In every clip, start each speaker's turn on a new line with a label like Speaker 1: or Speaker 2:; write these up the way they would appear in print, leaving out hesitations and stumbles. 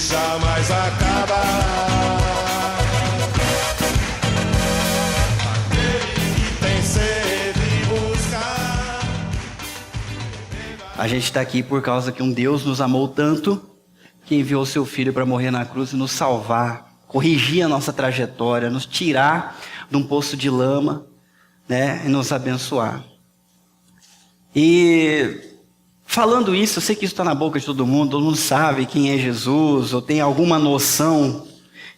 Speaker 1: jamais acaba. Aquele que tem sede buscar.
Speaker 2: A gente está aqui por causa que um Deus nos amou tanto que enviou seu Filho para morrer na cruz e nos salvar, corrigir a nossa trajetória, nos tirar de um poço de lama, né, e nos abençoar. E falando isso, eu sei que isso está na boca de todo mundo sabe quem é Jesus, ou tem alguma noção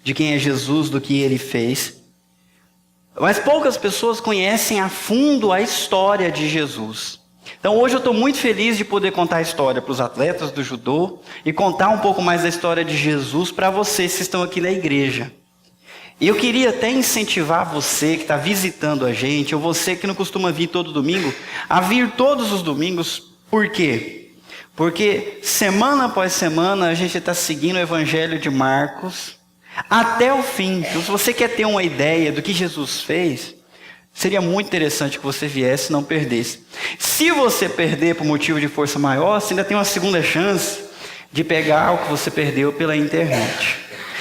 Speaker 2: de quem é Jesus, do que ele fez. Mas poucas pessoas conhecem a fundo a história de Jesus. Então hoje eu estou muito feliz de poder contar a história para os atletas do judô e contar um pouco mais da história de Jesus para vocês que estão aqui na igreja. E eu queria até incentivar você que está visitando a gente, ou você que não costuma vir todo domingo, a vir todos os domingos. Por quê? Porque semana após semana a gente está seguindo o Evangelho de Marcos até o fim. Então, se você quer ter uma ideia do que Jesus fez, seria muito interessante que você viesse e não perdesse. Se você perder por motivo de força maior, você ainda tem uma segunda chance de pegar o que você perdeu pela internet.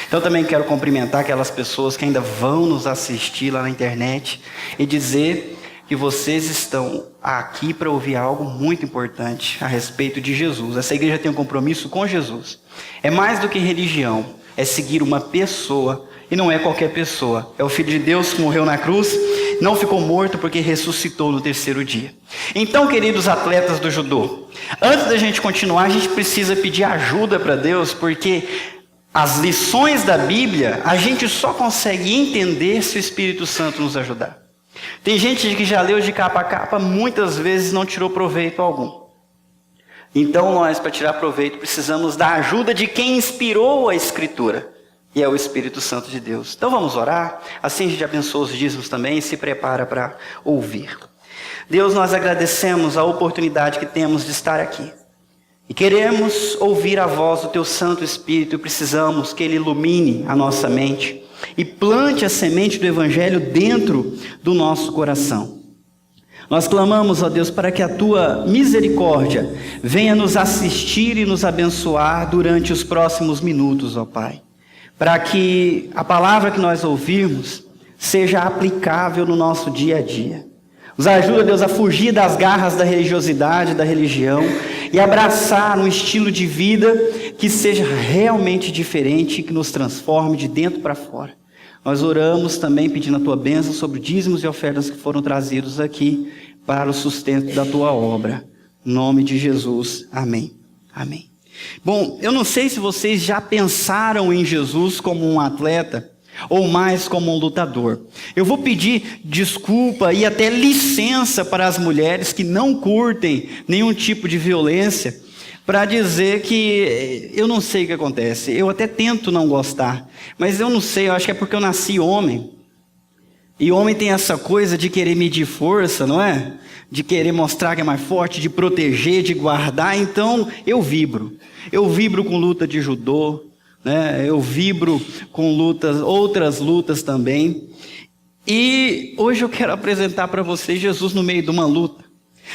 Speaker 2: Então também quero cumprimentar aquelas pessoas que ainda vão nos assistir lá na internet e dizer que vocês estão aqui para ouvir algo muito importante a respeito de Jesus. Essa igreja tem um compromisso com Jesus. É mais do que religião, é seguir uma pessoa, e não é qualquer pessoa. É o Filho de Deus que morreu na cruz, não ficou morto porque ressuscitou no terceiro dia. Então, queridos atletas do judô, antes da gente continuar, a gente precisa pedir ajuda para Deus, porque as lições da Bíblia, a gente só consegue entender se o Espírito Santo nos ajudar. Tem gente que já leu de capa a capa, muitas vezes não tirou proveito algum. Então nós, para tirar proveito, precisamos da ajuda de quem inspirou a Escritura. E é o Espírito Santo de Deus. Então vamos orar, assim a gente abençoa os dízimos também e se prepara para ouvir. Deus, nós agradecemos a oportunidade que temos de estar aqui. E queremos ouvir a voz do Teu Santo Espírito e precisamos que Ele ilumine a nossa mente e plante a semente do Evangelho dentro do nosso coração. Nós clamamos, ó Deus, para que a Tua misericórdia venha nos assistir e nos abençoar durante os próximos minutos, ó Pai. Para que a palavra que nós ouvirmos seja aplicável no nosso dia a dia. Nos ajuda, Deus, a fugir das garras da religiosidade, da religião, e abraçar um estilo de vida que seja realmente diferente, que nos transforme de dentro para fora. Nós oramos também pedindo a Tua bênção sobre dízimos e ofertas que foram trazidos aqui para o sustento da Tua obra. Em nome de Jesus, amém. Amém. Bom, eu não sei se vocês já pensaram em Jesus como um atleta ou mais como um lutador. Eu vou pedir desculpa e até licença para as mulheres que não curtem nenhum tipo de violência, para dizer que eu não sei o que acontece. Eu até tento não gostar, mas eu não sei, eu acho que é porque eu nasci homem. E homem tem essa coisa de querer medir força, não é? De querer mostrar que é mais forte, de proteger, de guardar. Então eu vibro. Eu vibro com luta de judô, né? Eu vibro com lutas, outras lutas também. E hoje eu quero apresentar para vocês Jesus no meio de uma luta.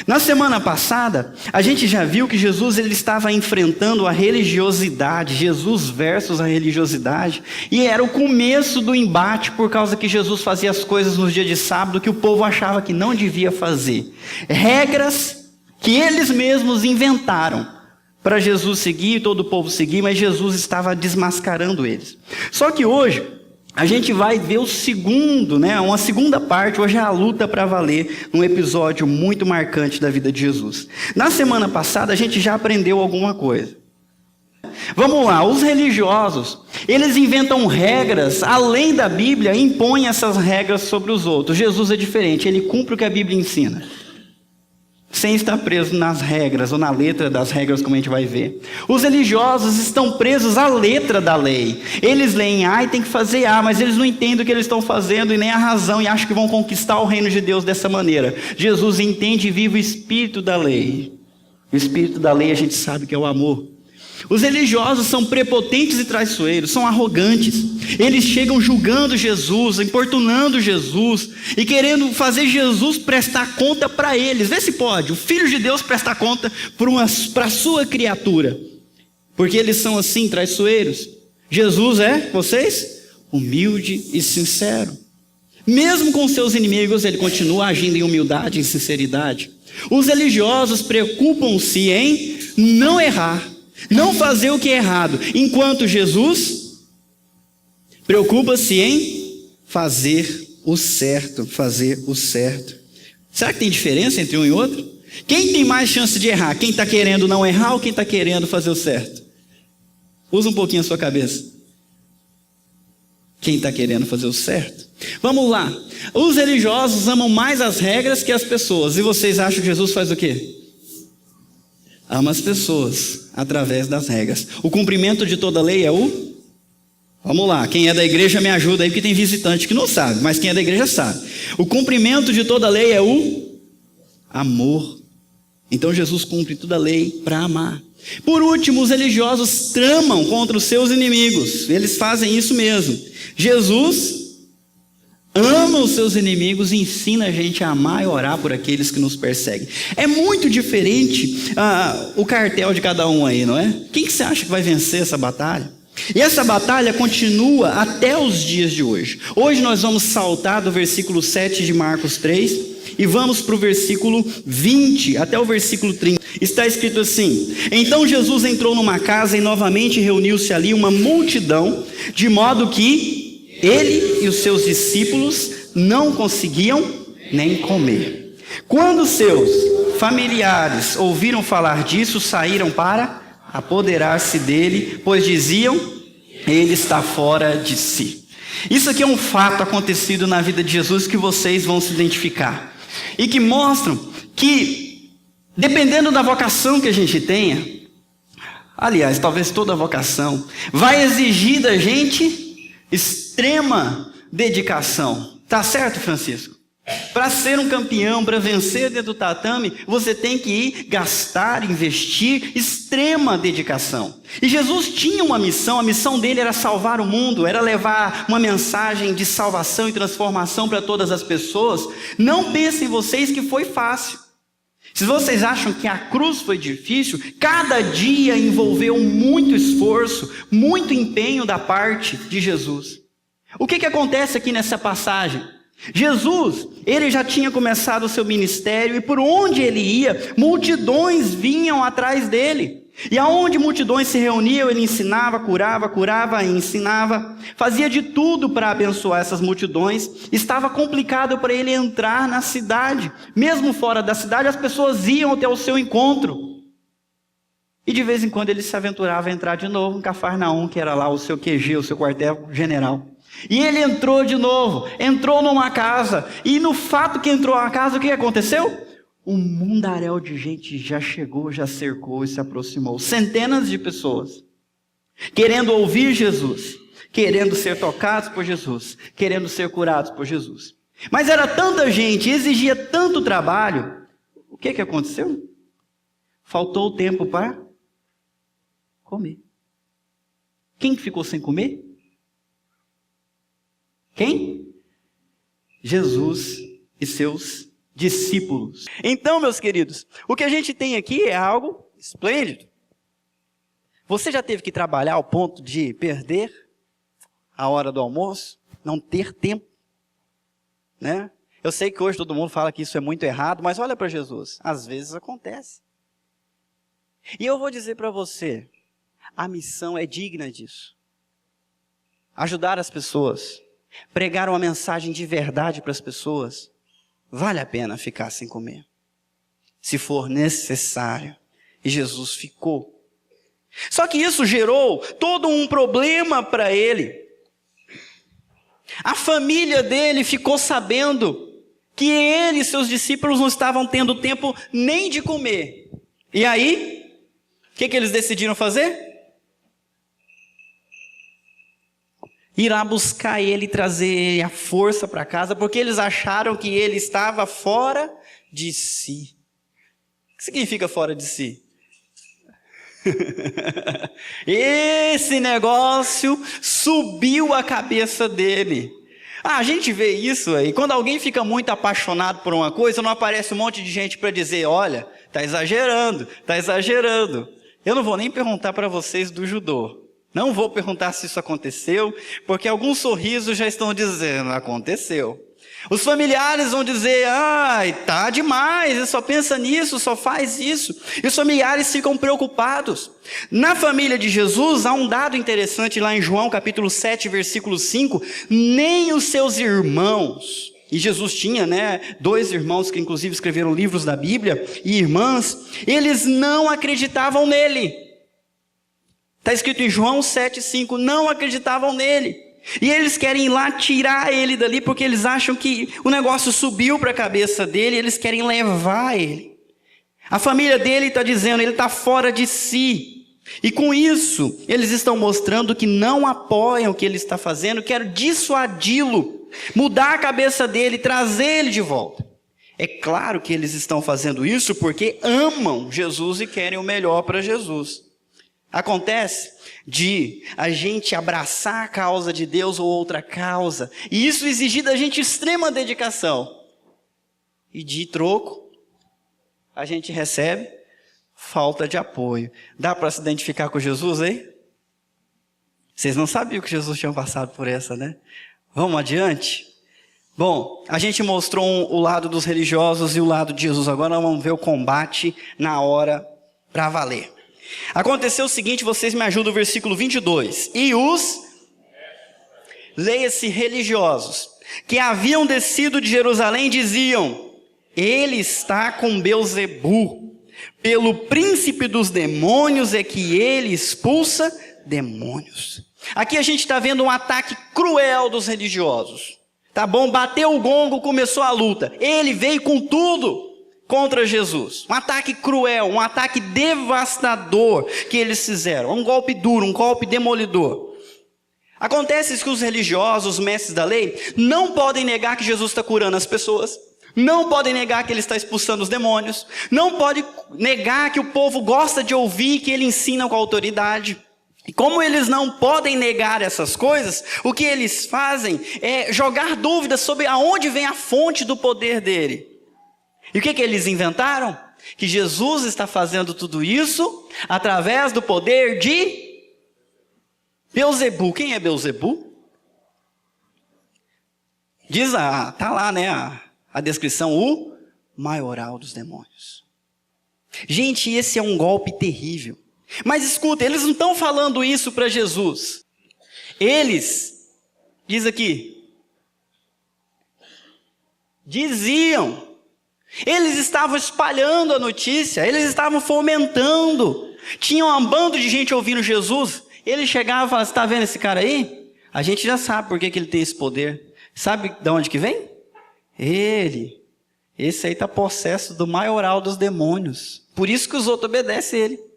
Speaker 2: Na semana passada, a gente já viu que Jesus ele estava enfrentando a religiosidade, Jesus versus a religiosidade, e era o começo do embate por causa que Jesus fazia as coisas nos dias de sábado que o povo achava que não devia fazer. Regras que eles mesmos inventaram para Jesus seguir e todo o povo seguir, mas Jesus estava desmascarando eles. Só que hoje a gente vai ver o segundo, uma segunda parte, hoje é a luta para valer, um episódio muito marcante da vida de Jesus. Na semana passada a gente já aprendeu alguma coisa. Vamos lá, os religiosos, eles inventam regras, além da Bíblia, impõem essas regras sobre os outros. Jesus é diferente, ele cumpre o que a Bíblia ensina, sem estar preso nas regras, ou na letra das regras, como a gente vai ver. Os religiosos estão presos à letra da lei. Eles leem A e tem que fazer A, mas eles não entendem o que eles estão fazendo e nem a razão, e acham que vão conquistar o reino de Deus dessa maneira. Jesus entende e vive o espírito da lei. O espírito da lei a gente sabe que é o amor. Os religiosos são prepotentes e traiçoeiros, são arrogantes. Eles chegam julgando Jesus, importunando Jesus e querendo fazer Jesus prestar conta para eles. Vê se pode, o Filho de Deus prestar conta para a sua criatura. Porque eles são assim, traiçoeiros. Jesus é, vocês, humilde e sincero. Mesmo com seus inimigos, ele continua agindo em humildade e sinceridade. Os religiosos preocupam-se em não errar, não fazer o que é errado, enquanto Jesus preocupa-se em fazer o certo, Será que tem diferença entre um e outro? Quem tem mais chance de errar? Quem está querendo não errar ou quem está querendo fazer o certo? Usa um pouquinho a sua cabeça. Quem está querendo fazer o certo? Vamos lá. Os religiosos amam mais as regras que as pessoas. E vocês acham que Jesus faz o quê? Ama as pessoas através das regras. O cumprimento de toda lei é o... Vamos lá, quem é da igreja me ajuda aí, porque tem visitante que não sabe, mas quem é da igreja sabe. O cumprimento de toda lei é o amor. Então Jesus cumpre toda a lei para amar. Por último, os religiosos tramam contra os seus inimigos. Eles fazem isso mesmo. Jesus ama os seus inimigos e ensina a gente a amar e orar por aqueles que nos perseguem. É muito diferente o cartel de cada um aí, não é? Quem que você acha que vai vencer essa batalha? E essa batalha continua até os dias de hoje. Hoje nós vamos saltar do versículo 7 de Marcos 3 e vamos para o versículo 20 até o versículo 30. Está escrito assim: então Jesus entrou numa casa e novamente reuniu-se ali uma multidão, de modo que ele e os seus discípulos não conseguiam nem comer. Quando seus familiares ouviram falar disso, saíram para apoderar-se dele, pois diziam: ele está fora de si. Isso aqui é um fato acontecido na vida de Jesus que vocês vão se identificar e que mostram que, dependendo da vocação que a gente tenha, aliás, talvez toda vocação, vai exigir da gente extrema dedicação. Tá certo, Francisco? Para ser um campeão, para vencer dentro do tatame, você tem que ir gastar, investir, extrema dedicação. E Jesus tinha uma missão, a missão dele era salvar o mundo, era levar uma mensagem de salvação e transformação para todas as pessoas. Não pensem vocês que foi fácil. Se vocês acham que a cruz foi difícil, cada dia envolveu muito esforço, muito empenho da parte de Jesus. O que acontece aqui nessa passagem? Jesus, ele já tinha começado o seu ministério e por onde ele ia, multidões vinham atrás dele. E aonde multidões se reuniam, ele ensinava, curava e ensinava. Fazia de tudo para abençoar essas multidões. Estava complicado para ele entrar na cidade. Mesmo fora da cidade, as pessoas iam até o seu encontro. E de vez em quando ele se aventurava a entrar de novo em Cafarnaum, que era lá o seu QG, o seu quartel-general. E ele entrou de novo, entrou numa casa, e no fato que entrou na casa, o que aconteceu? Um mundaréu de gente já chegou, já cercou e se aproximou. Centenas de pessoas, querendo ouvir Jesus, querendo ser tocados por Jesus, querendo ser curados por Jesus. Mas era tanta gente, exigia tanto trabalho, o que aconteceu? Faltou o tempo para comer. Quem ficou sem comer? Quem? Jesus e seus discípulos. Então, meus queridos, o que a gente tem aqui é algo esplêndido. Você já teve que trabalhar ao ponto de perder a hora do almoço? Não ter tempo? Né? Eu sei que hoje todo mundo fala que isso é muito errado, mas olha para Jesus. Às vezes acontece. E eu vou dizer para você, a missão é digna disso. Ajudar as pessoas. Pregar uma mensagem de verdade para as pessoas, vale a pena ficar sem comer, se for necessário. E Jesus ficou. Só que isso gerou todo um problema para ele. A família dele ficou sabendo que ele e seus discípulos não estavam tendo tempo nem de comer. E aí, o que eles decidiram fazer? Ir lá buscar ele e trazer a força para casa, porque eles acharam que ele estava fora de si. O que significa fora de si? Esse negócio subiu a cabeça dele. A gente vê isso aí, quando alguém fica muito apaixonado por uma coisa, não aparece um monte de gente para dizer: olha, está exagerando. Eu não vou nem perguntar para vocês do judô. Não vou perguntar se isso aconteceu, porque alguns sorrisos já estão dizendo, aconteceu. Os familiares vão dizer, ai, tá demais, ele só pensa nisso, só faz isso. E os familiares ficam preocupados. Na família de Jesus, há um dado interessante lá em João capítulo 7, versículo 5, nem os seus irmãos, e Jesus tinha, 2 irmãos que inclusive escreveram livros da Bíblia, e irmãs, eles não acreditavam nele. Está escrito em João 7,5, não acreditavam nele. E eles querem ir lá tirar ele dali, porque eles acham que o negócio subiu para a cabeça dele, eles querem levar ele. A família dele está dizendo, ele está fora de si. E com isso, eles estão mostrando que não apoiam o que ele está fazendo, querem dissuadi-lo, mudar a cabeça dele, trazer ele de volta. É claro que eles estão fazendo isso porque amam Jesus e querem o melhor para Jesus. Acontece de a gente abraçar a causa de Deus ou outra causa, e isso exigir da gente extrema dedicação. E de troco, a gente recebe falta de apoio. Dá para se identificar com Jesus aí? Vocês não sabiam que Jesus tinha passado por essa, né? Vamos adiante? Bom, a gente mostrou o lado dos religiosos e o lado de Jesus. Agora nós vamos ver o combate na hora para valer. Aconteceu o seguinte, vocês me ajudam, o versículo 22. E os, leia-se, religiosos, que haviam descido de Jerusalém, diziam, ele está com Belzebu, pelo príncipe dos demônios é que ele expulsa demônios. Aqui a gente está vendo um ataque cruel dos religiosos. Tá bom? Bateu o gongo, começou a luta. Ele veio com tudo contra Jesus. Um ataque cruel, um ataque devastador que eles fizeram. Um golpe duro, um golpe demolidor. Acontece que os religiosos, os mestres da lei, não podem negar que Jesus está curando as pessoas. Não podem negar que ele está expulsando os demônios. Não podem negar que o povo gosta de ouvir, que ele ensina com autoridade. E como eles não podem negar essas coisas, o que eles fazem é jogar dúvidas sobre aonde vem a fonte do poder dele. E o que eles inventaram? Que Jesus está fazendo tudo isso através do poder de Belzebu. Quem é Belzebu? Diz, tá lá, a descrição, o maioral dos demônios. Gente, esse é um golpe terrível. Mas escuta, eles não estão falando isso para Jesus. Eles, diz aqui, diziam. Eles estavam espalhando a notícia, eles estavam fomentando. Tinha um bando de gente ouvindo Jesus. Ele chegava e falava, você está vendo esse cara aí? A gente já sabe por que ele tem esse poder. Sabe de onde que vem? Esse aí está possesso do maioral dos demônios. Por isso que os outros obedecem ele.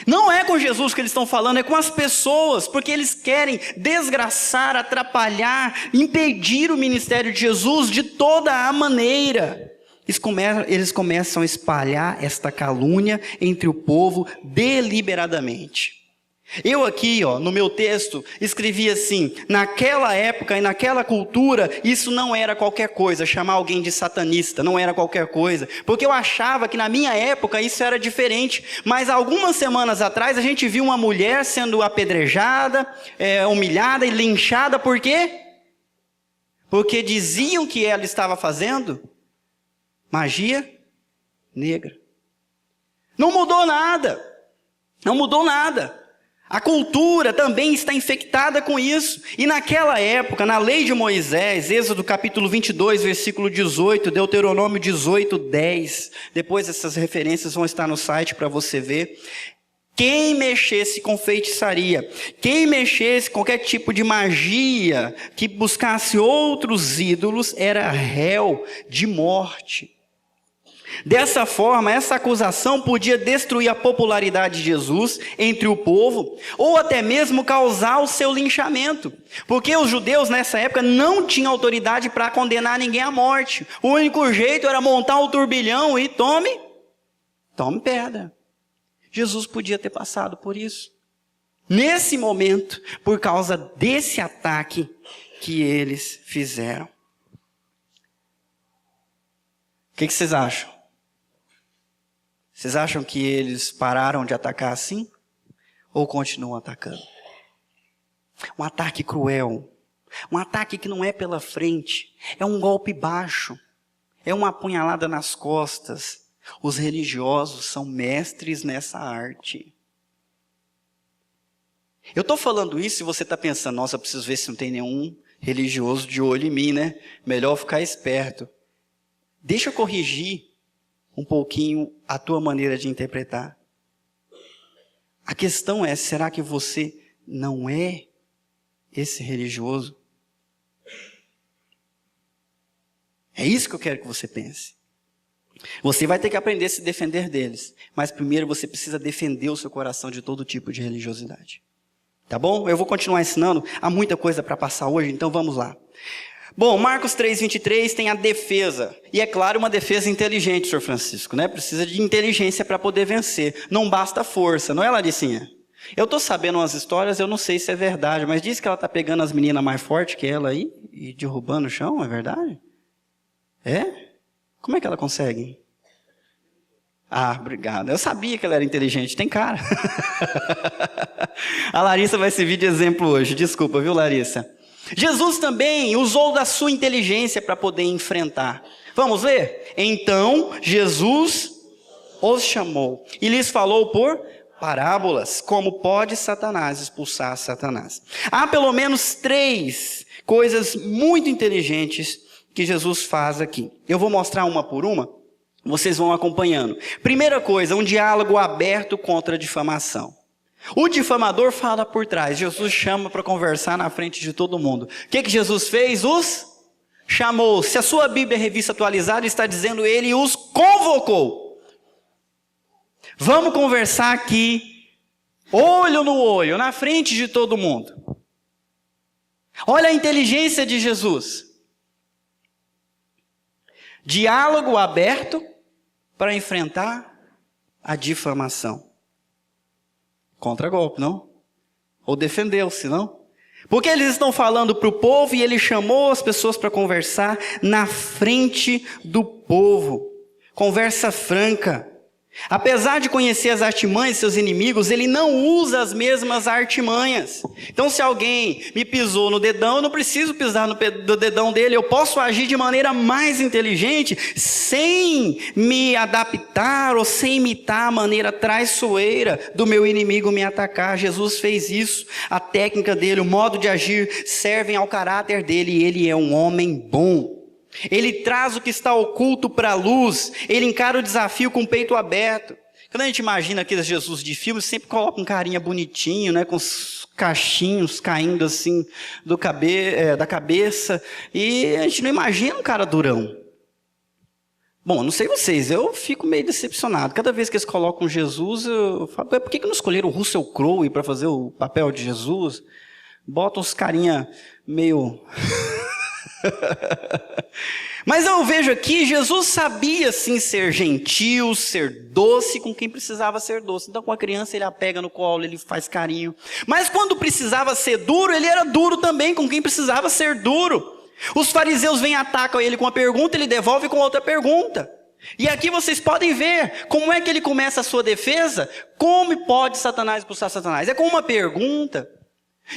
Speaker 2: Não é com Jesus que eles estão falando, é com as pessoas, porque eles querem desgraçar, atrapalhar, impedir o ministério de Jesus de toda a maneira. Eles começam a espalhar esta calúnia entre o povo deliberadamente. Eu aqui, no meu texto, escrevi assim, naquela época e naquela cultura, isso não era qualquer coisa, chamar alguém de satanista, não era qualquer coisa, porque eu achava que na minha época isso era diferente, mas algumas semanas atrás a gente viu uma mulher sendo apedrejada, humilhada e linchada, por quê? Porque diziam que ela estava fazendo magia negra. Não mudou nada, não mudou nada. A cultura também está infectada com isso. E naquela época, na lei de Moisés, Êxodo capítulo 22, versículo 18, Deuteronômio 18, 10. Depois essas referências vão estar no site para você ver. Quem mexesse com feitiçaria, quem mexesse com qualquer tipo de magia, que buscasse outros ídolos, era réu de morte. Dessa forma, essa acusação podia destruir a popularidade de Jesus entre o povo, ou até mesmo causar o seu linchamento. Porque os judeus nessa época não tinham autoridade para condenar ninguém à morte. O único jeito era montar um turbilhão e tome pedra. Jesus podia ter passado por isso. Nesse momento, por causa desse ataque que eles fizeram. O que vocês acham? Vocês acham que eles pararam de atacar assim? ou continuam atacando? Um ataque cruel, um ataque que não é pela frente, é um golpe baixo, é uma apunhalada nas costas. Os religiosos são mestres nessa arte. Eu estou falando isso e você está pensando, nossa, eu preciso ver se não tem nenhum religioso de olho em mim, né? Melhor ficar esperto. Deixa eu corrigir um pouquinho a tua maneira de interpretar. A questão é, será que você não é esse religioso? É isso que eu quero que você pense. Você vai ter que aprender a se defender deles, mas primeiro você precisa defender o seu coração de todo tipo de religiosidade. Tá bom? Eu vou continuar ensinando, há muita coisa para passar hoje, então vamos lá. Bom, Marcos 3:23 tem a defesa, e é claro, uma defesa inteligente, Sr. Francisco, né? Precisa de inteligência para poder vencer, não basta força, não é, Laricinha? Eu estou sabendo umas histórias, eu não sei se é verdade, mas diz que ela está pegando as meninas mais fortes que ela aí, e derrubando o chão, é verdade? É? Como é que ela consegue? Ah, obrigado. Eu sabia que ela era inteligente, tem cara. A Larissa vai servir de exemplo hoje, desculpa, viu, Larissa? Jesus também usou da sua inteligência para poder enfrentar. Vamos ler? Então, Jesus os chamou e lhes falou por parábolas, como pode Satanás expulsar Satanás. Há pelo menos 3 coisas muito inteligentes que Jesus faz aqui. Eu vou mostrar uma por uma, vocês vão acompanhando. Primeira coisa, um diálogo aberto contra a difamação. O difamador fala por trás, Jesus chama para conversar na frente de todo mundo. O que Jesus fez? Os chamou. Se a sua Bíblia é revista atualizada, está dizendo ele os convocou. Vamos conversar aqui, olho no olho, na frente de todo mundo. Olha a inteligência de Jesus. Diálogo aberto para enfrentar a difamação. Contra-golpe, não? Ou defendeu-se, não? Porque eles estão falando para o povo e ele chamou as pessoas para conversar na frente do povo. Conversa franca. Apesar de conhecer as artimanhas de seus inimigos, ele não usa as mesmas artimanhas. Então, se alguém me pisou no dedão, eu não preciso pisar no dedão dele. Eu posso agir de maneira mais inteligente, sem me adaptar ou sem imitar a maneira traiçoeira do meu inimigo me atacar. Jesus fez isso. A técnica dele, o modo de agir, servem ao caráter dele. E ele é um homem bom. Ele traz o que está oculto para a luz. Ele encara o desafio com o peito aberto. Quando a gente imagina aqueles Jesus de filme, sempre coloca um carinha bonitinho, né, com os cachinhos caindo assim da cabeça. E a gente não imagina um cara durão. Bom, não sei vocês, eu fico meio decepcionado. Cada vez que eles colocam Jesus, eu falo, por que não escolheram o Russell Crowe para fazer o papel de Jesus? Botam os carinha meio... Mas eu vejo aqui, Jesus sabia sim ser gentil, ser doce com quem precisava ser doce. Então com a criança ele a pega no colo, ele faz carinho. Mas quando precisava ser duro, ele era duro também com quem precisava ser duro. Os fariseus vêm e atacam ele com uma pergunta, ele devolve com outra pergunta. E aqui vocês podem ver como é que ele começa a sua defesa. Como pode Satanás expulsar Satanás? É com uma pergunta.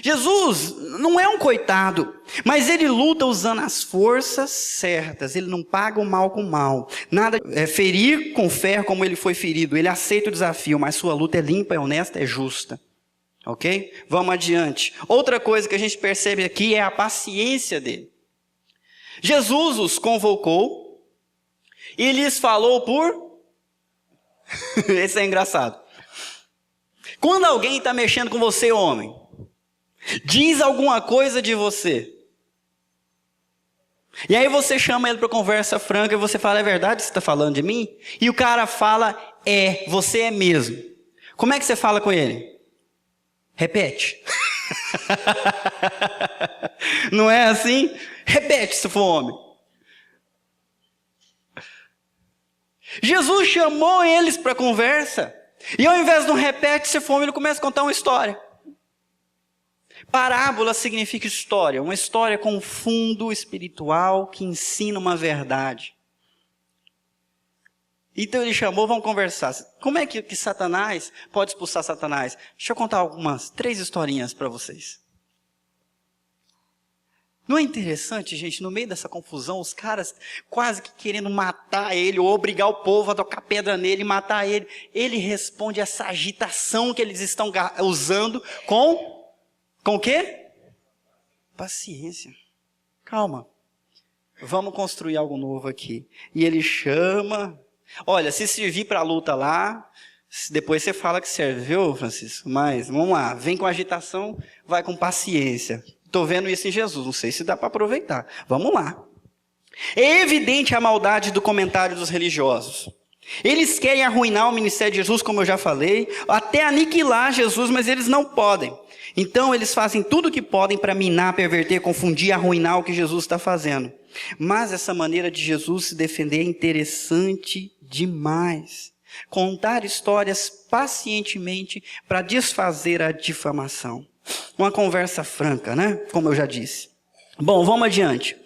Speaker 2: Jesus não é um coitado, mas ele luta usando as forças certas. Ele não paga o mal com o mal. Nada é ferir com ferro como ele foi ferido. Ele aceita o desafio, mas sua luta é limpa, é honesta, é justa. Ok? Vamos adiante. Outra coisa que a gente percebe aqui é a paciência dele. Jesus os convocou e lhes falou por... Esse é engraçado. Quando alguém está mexendo com você, homem, diz alguma coisa de você. E aí você chama ele para conversa franca e você fala, é verdade que você está falando de mim? E o cara fala, você é mesmo. Como é que você fala com ele? Repete. Não é assim? Repete se for homem. Jesus chamou eles para conversa. E ao invés de um repete se for homem, ele começa a contar uma história. Parábola significa história, uma história com fundo espiritual que ensina uma verdade. Então ele chamou, vamos conversar. Como é que Satanás pode expulsar Satanás? Deixa eu contar 3 historinhas para vocês. Não é interessante, gente, no meio dessa confusão, os caras quase que querendo matar ele, ou obrigar o povo a tocar pedra nele e matar ele. Ele responde essa agitação que eles estão usando com o quê? Paciência. Calma. Vamos construir algo novo aqui. E ele chama. Olha, se servir para a luta lá, depois você fala que serve, viu, Francisco? Mas, vamos lá, vem com agitação, vai com paciência. Estou vendo isso em Jesus, não sei se dá para aproveitar. Vamos lá. É evidente a maldade do comentário dos religiosos. Eles querem arruinar o ministério de Jesus, como eu já falei, até aniquilar Jesus, mas eles não podem. Então eles fazem tudo o que podem para minar, perverter, confundir, arruinar o que Jesus está fazendo. Mas essa maneira de Jesus se defender é interessante demais. Contar histórias pacientemente para desfazer a difamação. Uma conversa franca, né? Como eu já disse. Bom, vamos adiante.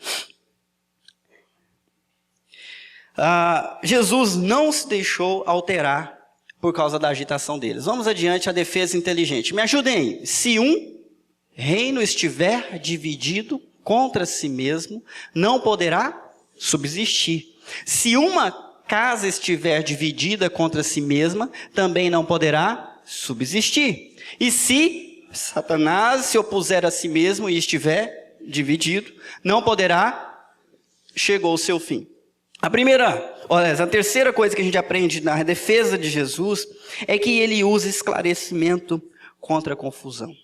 Speaker 2: Jesus não se deixou alterar por causa da agitação deles. Vamos adiante, a defesa inteligente. Me ajudem aí. Se um reino estiver dividido contra si mesmo, não poderá subsistir. Se uma casa estiver dividida contra si mesma, também não poderá subsistir. E se Satanás se opuser a si mesmo e estiver dividido, não poderá, chegou o seu fim. A terceira coisa que a gente aprende na defesa de Jesus é que ele usa esclarecimento contra a confusão.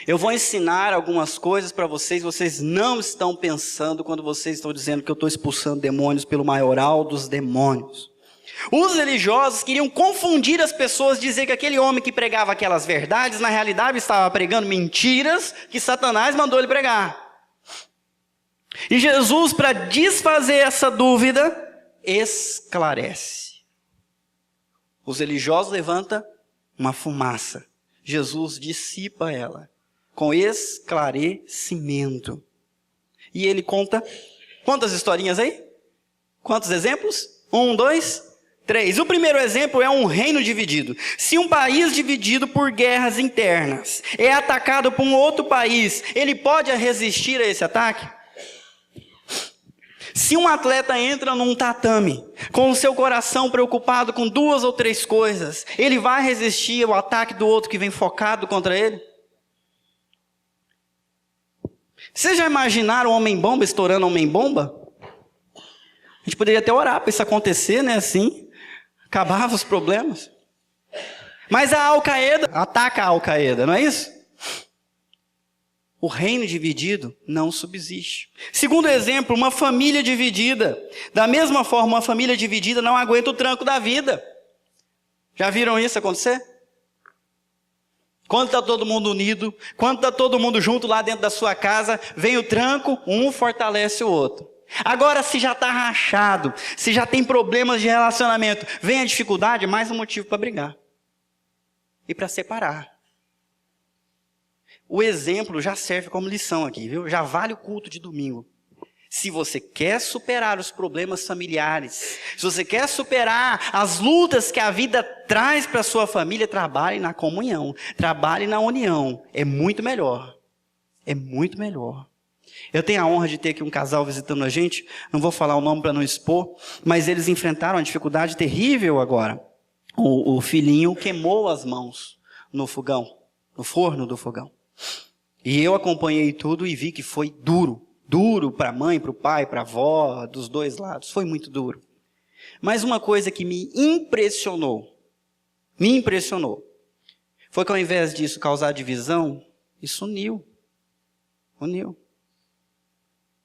Speaker 2: Eu vou ensinar algumas coisas para vocês não estão pensando quando vocês estão dizendo que eu estou expulsando demônios pelo maioral dos demônios. Os religiosos queriam confundir as pessoas, dizer que aquele homem que pregava aquelas verdades, na realidade estava pregando mentiras que Satanás mandou ele pregar. E Jesus, para desfazer essa dúvida, esclarece. Os religiosos levantam uma fumaça. Jesus dissipa ela com esclarecimento. E ele conta quantas historinhas aí? Quantos exemplos? 1, 2, 3. O primeiro exemplo é um reino dividido. Se um país dividido por guerras internas é atacado por um outro país, ele pode resistir a esse ataque? Se um atleta entra num tatame, com o seu coração preocupado com 2 ou 3 coisas, ele vai resistir ao ataque do outro que vem focado contra ele? Vocês já imaginaram o homem-bomba estourando a homem-bomba? A gente poderia até orar para isso acontecer, né? Assim, acabava os problemas. Mas a Al-Qaeda ataca a Al-Qaeda, não é isso? O reino dividido não subsiste. Segundo exemplo, uma família dividida. Da mesma forma, uma família dividida não aguenta o tranco da vida. Já viram isso acontecer? Quando está todo mundo unido, quando está todo mundo junto lá dentro da sua casa, vem o tranco, um fortalece o outro. Agora, se já está rachado, se já tem problemas de relacionamento, vem a dificuldade, mais um motivo para brigar. E para separar. O exemplo já serve como lição aqui, viu? Já vale o culto de domingo. Se você quer superar os problemas familiares, se você quer superar as lutas que a vida traz para a sua família, trabalhe na comunhão, trabalhe na união. É muito melhor. É muito melhor. Eu tenho a honra de ter aqui um casal visitando a gente, não vou falar o nome para não expor, mas eles enfrentaram uma dificuldade terrível agora. O filhinho queimou as mãos no fogão, no forno do fogão. E eu acompanhei tudo e vi que foi duro. Duro para a mãe, para o pai, para a avó, dos dois lados. Foi muito duro. Mas uma coisa que me impressionou, foi que ao invés disso causar divisão, isso uniu.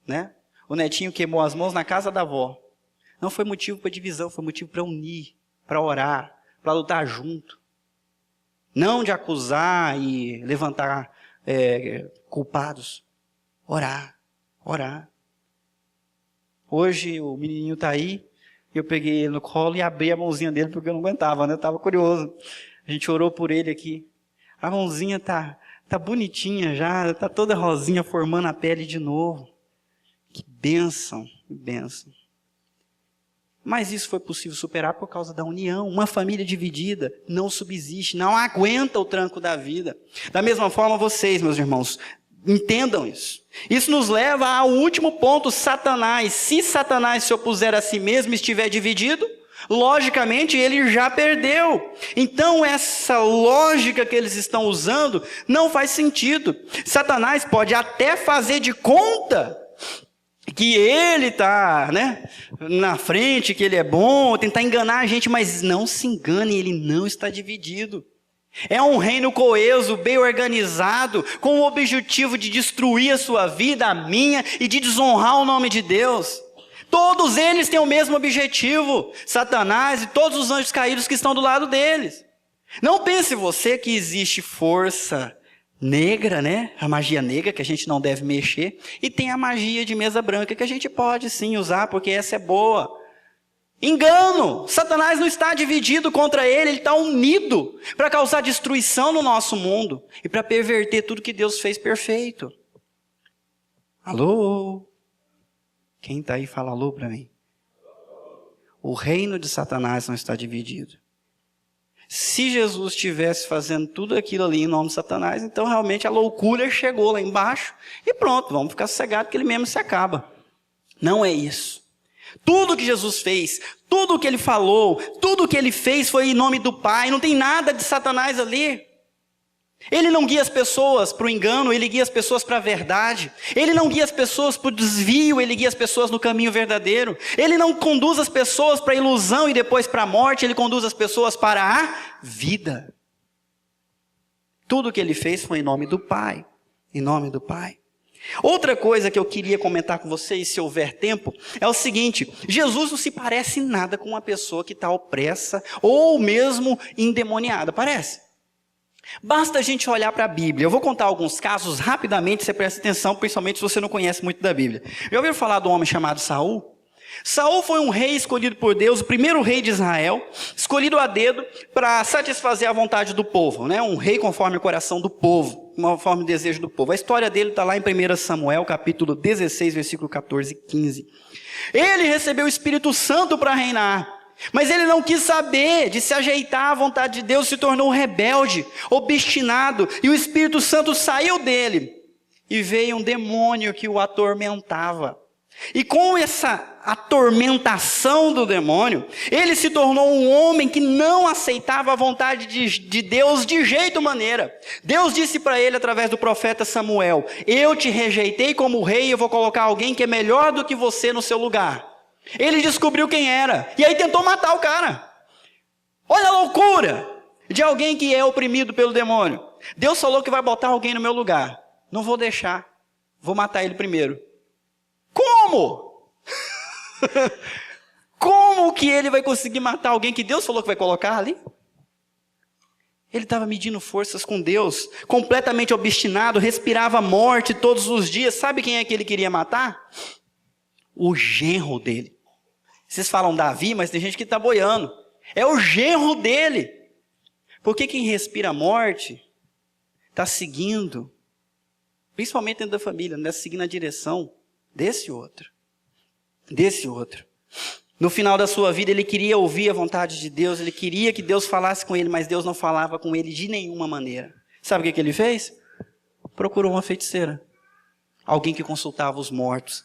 Speaker 2: Né? O netinho queimou as mãos na casa da avó. Não foi motivo para divisão, foi motivo para unir, para orar, para lutar junto. Não de acusar e levantar culpados. Orar. Hoje o menininho está aí, eu peguei ele no colo e abri a mãozinha dele porque eu não aguentava, né? Eu estava curioso. A gente orou por ele aqui. A mãozinha tá bonitinha já, está toda rosinha, formando a pele de novo. Que bênção, que bênção. Mas isso foi possível superar por causa da união. Uma família dividida não subsiste, não aguenta o tranco da vida. Da mesma forma vocês, meus irmãos, entendam isso. Isso nos leva ao último ponto, Satanás. Se Satanás se opuser a si mesmo e estiver dividido, logicamente ele já perdeu. Então essa lógica que eles estão usando não faz sentido. Satanás pode até fazer de conta que ele está, na frente, que ele é bom, tentar enganar a gente, mas não se engane, ele não está dividido. É um reino coeso, bem organizado, com o objetivo de destruir a sua vida, a minha, e de desonrar o nome de Deus. Todos eles têm o mesmo objetivo, Satanás e todos os anjos caídos que estão do lado deles. Não pense você que existe força negra, a magia negra que a gente não deve mexer, e tem a magia de mesa branca que a gente pode sim usar, porque essa é boa. Engano! Satanás não está dividido contra ele está unido para causar destruição no nosso mundo e para perverter tudo que Deus fez perfeito. Alô? Quem está aí fala alô para mim. O reino de Satanás não está dividido. Se Jesus estivesse fazendo tudo aquilo ali em nome de Satanás, então realmente a loucura chegou lá embaixo e pronto, vamos ficar sossegados que ele mesmo se acaba. Não é isso. Tudo que Jesus fez, tudo que ele falou, tudo que ele fez foi em nome do Pai, não tem nada de Satanás ali. Ele não guia as pessoas para o engano, ele guia as pessoas para a verdade. Ele não guia as pessoas para o desvio, ele guia as pessoas no caminho verdadeiro. Ele não conduz as pessoas para a ilusão e depois para a morte, ele conduz as pessoas para a vida. Tudo o que ele fez foi em nome do Pai, em nome do Pai. Outra coisa que eu queria comentar com vocês, se houver tempo, é o seguinte: Jesus não se parece em nada com uma pessoa que está opressa ou mesmo endemoniada, parece? Basta a gente olhar para a Bíblia. Eu vou contar alguns casos rapidamente, você presta atenção, principalmente se você não conhece muito da Bíblia. Já ouviram falar de um homem chamado Saul? Saul foi um rei escolhido por Deus, o primeiro rei de Israel, escolhido a dedo para satisfazer a vontade do povo, um rei conforme o coração do povo, conforme o desejo do povo. A história dele está lá em 1 Samuel, capítulo 16, versículo 14 e 15. Ele recebeu o Espírito Santo para reinar. Mas ele não quis saber de se ajeitar à vontade de Deus, se tornou rebelde, obstinado, e o Espírito Santo saiu dele, e veio um demônio que o atormentava. E com essa atormentação do demônio, ele se tornou um homem que não aceitava a vontade de Deus de jeito maneira. Deus disse para ele através do profeta Samuel: eu te rejeitei como rei, e eu vou colocar alguém que é melhor do que você no seu lugar. Ele descobriu quem era, e aí tentou matar o cara. Olha a loucura de alguém que é oprimido pelo demônio. Deus falou que vai botar alguém no meu lugar. Não vou deixar, vou matar ele primeiro. Como? Como que ele vai conseguir matar alguém que Deus falou que vai colocar ali? Ele estava medindo forças com Deus, completamente obstinado, respirava morte todos os dias. Sabe quem é que ele queria matar? O genro dele. Vocês falam Davi, mas tem gente que está boiando. É o genro dele. Porque quem respira a morte está seguindo, principalmente dentro da família, não está seguindo a direção desse outro. Desse outro. No final da sua vida, ele queria ouvir a vontade de Deus, ele queria que Deus falasse com ele, mas Deus não falava com ele de nenhuma maneira. Sabe o que ele fez? Procurou uma feiticeira. Alguém que consultava os mortos.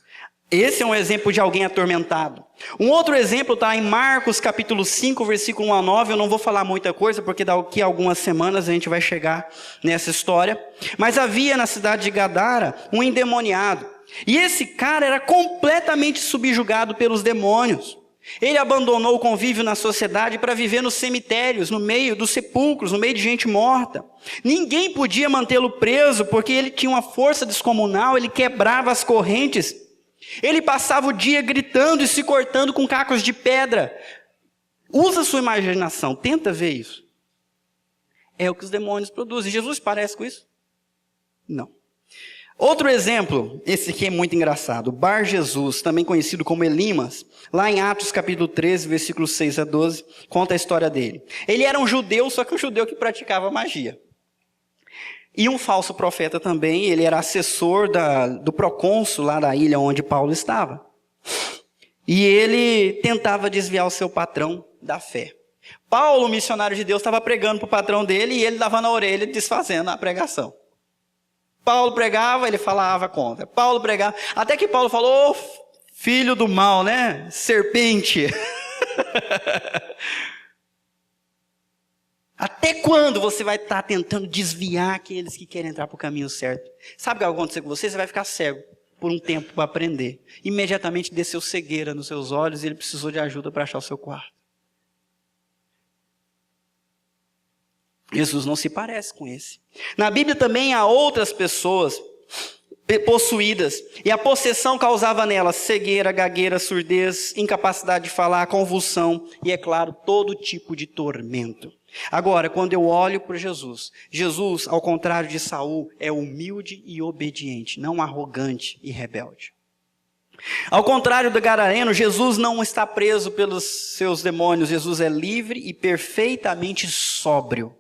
Speaker 2: Esse é um exemplo de alguém atormentado. Um outro exemplo está em Marcos capítulo 5, versículo 1 a 9. Eu não vou falar muita coisa, porque daqui a algumas semanas a gente vai chegar nessa história. Mas havia na cidade de Gadara um endemoniado. E esse cara era completamente subjugado pelos demônios. Ele abandonou o convívio na sociedade para viver nos cemitérios, no meio dos sepulcros, no meio de gente morta. Ninguém podia mantê-lo preso, porque ele tinha uma força descomunal, ele quebrava as correntes. Ele passava o dia gritando e se cortando com cacos de pedra. Usa a sua imaginação, tenta ver isso. É o que os demônios produzem. Jesus parece com isso? Não. Outro exemplo, esse aqui é muito engraçado. Bar Jesus, também conhecido como Elimas, lá em Atos capítulo 13, versículos 6 a 12, conta a história dele. Ele era um judeu, só que um judeu que praticava magia. E um falso profeta também, ele era assessor do procônsul lá da ilha onde Paulo estava. E ele tentava desviar o seu patrão da fé. Paulo, o missionário de Deus, estava pregando para o patrão dele e ele dava na orelha desfazendo a pregação. Paulo pregava, ele falava contra. Paulo pregava, até que Paulo falou, filho do mal, né? Serpente. Até quando você vai estar tentando desviar aqueles que querem entrar para o caminho certo? Sabe o que vai acontecer com você? Você vai ficar cego por um tempo para aprender. Imediatamente desceu cegueira nos seus olhos e ele precisou de ajuda para achar o seu quarto. Jesus não se parece com esse. Na Bíblia também há outras pessoas possuídas, e a possessão causava nelas cegueira, gagueira, surdez, incapacidade de falar, convulsão e, é claro, todo tipo de tormento. Agora, quando eu olho para Jesus, Jesus, ao contrário de Saul, é humilde e obediente, não arrogante e rebelde. Ao contrário do gadareno, Jesus não está preso pelos seus demônios, Jesus é livre e perfeitamente sóbrio.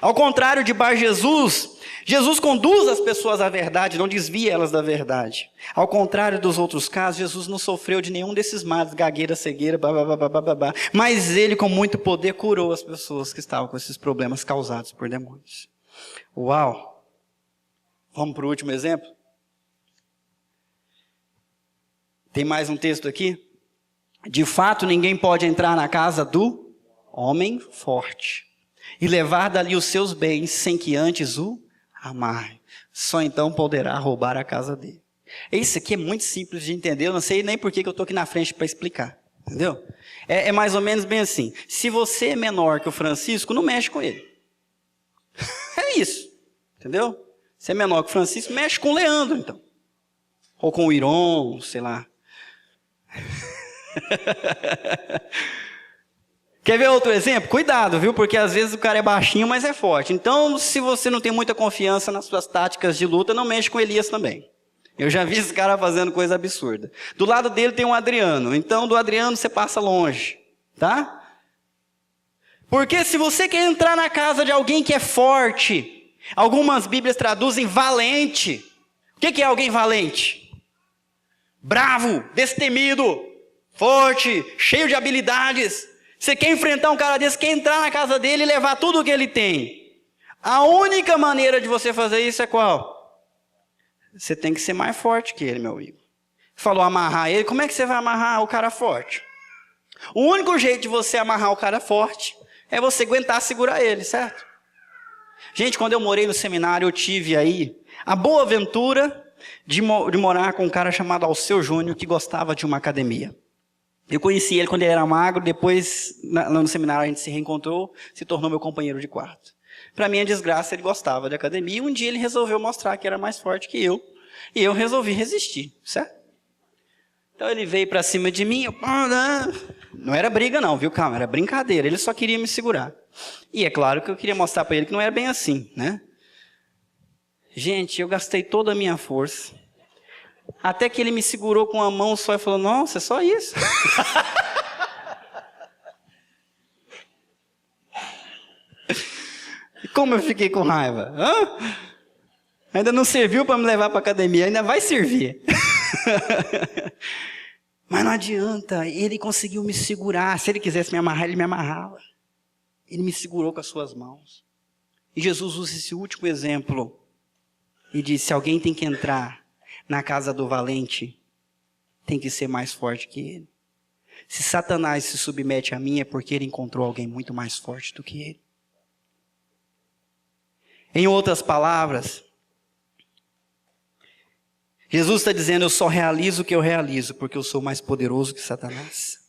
Speaker 2: Ao contrário de Bar Jesus, Jesus conduz as pessoas à verdade, não desvia elas da verdade. Ao contrário dos outros casos, Jesus não sofreu de nenhum desses males, gagueira, cegueira, mas ele com muito poder curou as pessoas que estavam com esses problemas causados por demônios. Uau! Vamos para o último exemplo? Tem mais um texto aqui? De fato, ninguém pode entrar na casa do homem forte e levar dali os seus bens sem que antes o amarre. Só então poderá roubar a casa dele. Isso aqui é muito simples de entender. Eu não sei nem por que eu estou aqui na frente para explicar. Entendeu? É mais ou menos bem assim. Se você é menor que o Francisco, não mexe com ele. É isso. Entendeu? Se é menor que o Francisco, mexe com o Leandro, então. Ou com o Iron, sei lá. Quer ver outro exemplo? Cuidado, viu? Porque às vezes o cara é baixinho, mas é forte. Então, se você não tem muita confiança nas suas táticas de luta, não mexe com Elias também. Eu já vi esse cara fazendo coisa absurda. Do lado dele tem um Adriano. Então, do Adriano você passa longe. Tá? Porque se você quer entrar na casa de alguém que é forte, algumas Bíblias traduzem valente. O que é alguém valente? Bravo, destemido, forte, cheio de habilidades. Você quer enfrentar um cara desse, quer entrar na casa dele e levar tudo o que ele tem. A única maneira de você fazer isso é qual? Você tem que ser mais forte que ele, meu amigo. Falou amarrar ele, como é que você vai amarrar o cara forte? O único jeito de você amarrar o cara forte é você aguentar segurar ele, certo? Gente, quando eu morei no seminário, eu tive aí a boa aventura de morar com um cara chamado Alceu Júnior, que gostava de uma academia. Eu conheci ele quando ele era magro, depois, lá no seminário, a gente se reencontrou, se tornou meu companheiro de quarto. Para minha desgraça, ele gostava de academia, e um dia ele resolveu mostrar que era mais forte que eu, e eu resolvi resistir, certo? Então ele veio para cima de mim, não era briga não, viu? Calma, era brincadeira, ele só queria me segurar. E é claro que eu queria mostrar para ele que não era bem assim, né? Gente, eu gastei toda a minha força, até que ele me segurou com a mão só e falou, nossa, é só isso? E como eu fiquei com raiva? Ainda não serviu para me levar para a academia, ainda vai servir. Mas não adianta, ele conseguiu me segurar. Se ele quisesse me amarrar, ele me amarrava. Ele me segurou com as suas mãos. E Jesus usa esse último exemplo e diz, se alguém tem que entrar na casa do valente, tem que ser mais forte que ele. Se Satanás se submete a mim, é porque ele encontrou alguém muito mais forte do que ele. Em outras palavras, Jesus está dizendo, eu só realizo o que eu realizo, porque eu sou mais poderoso que Satanás.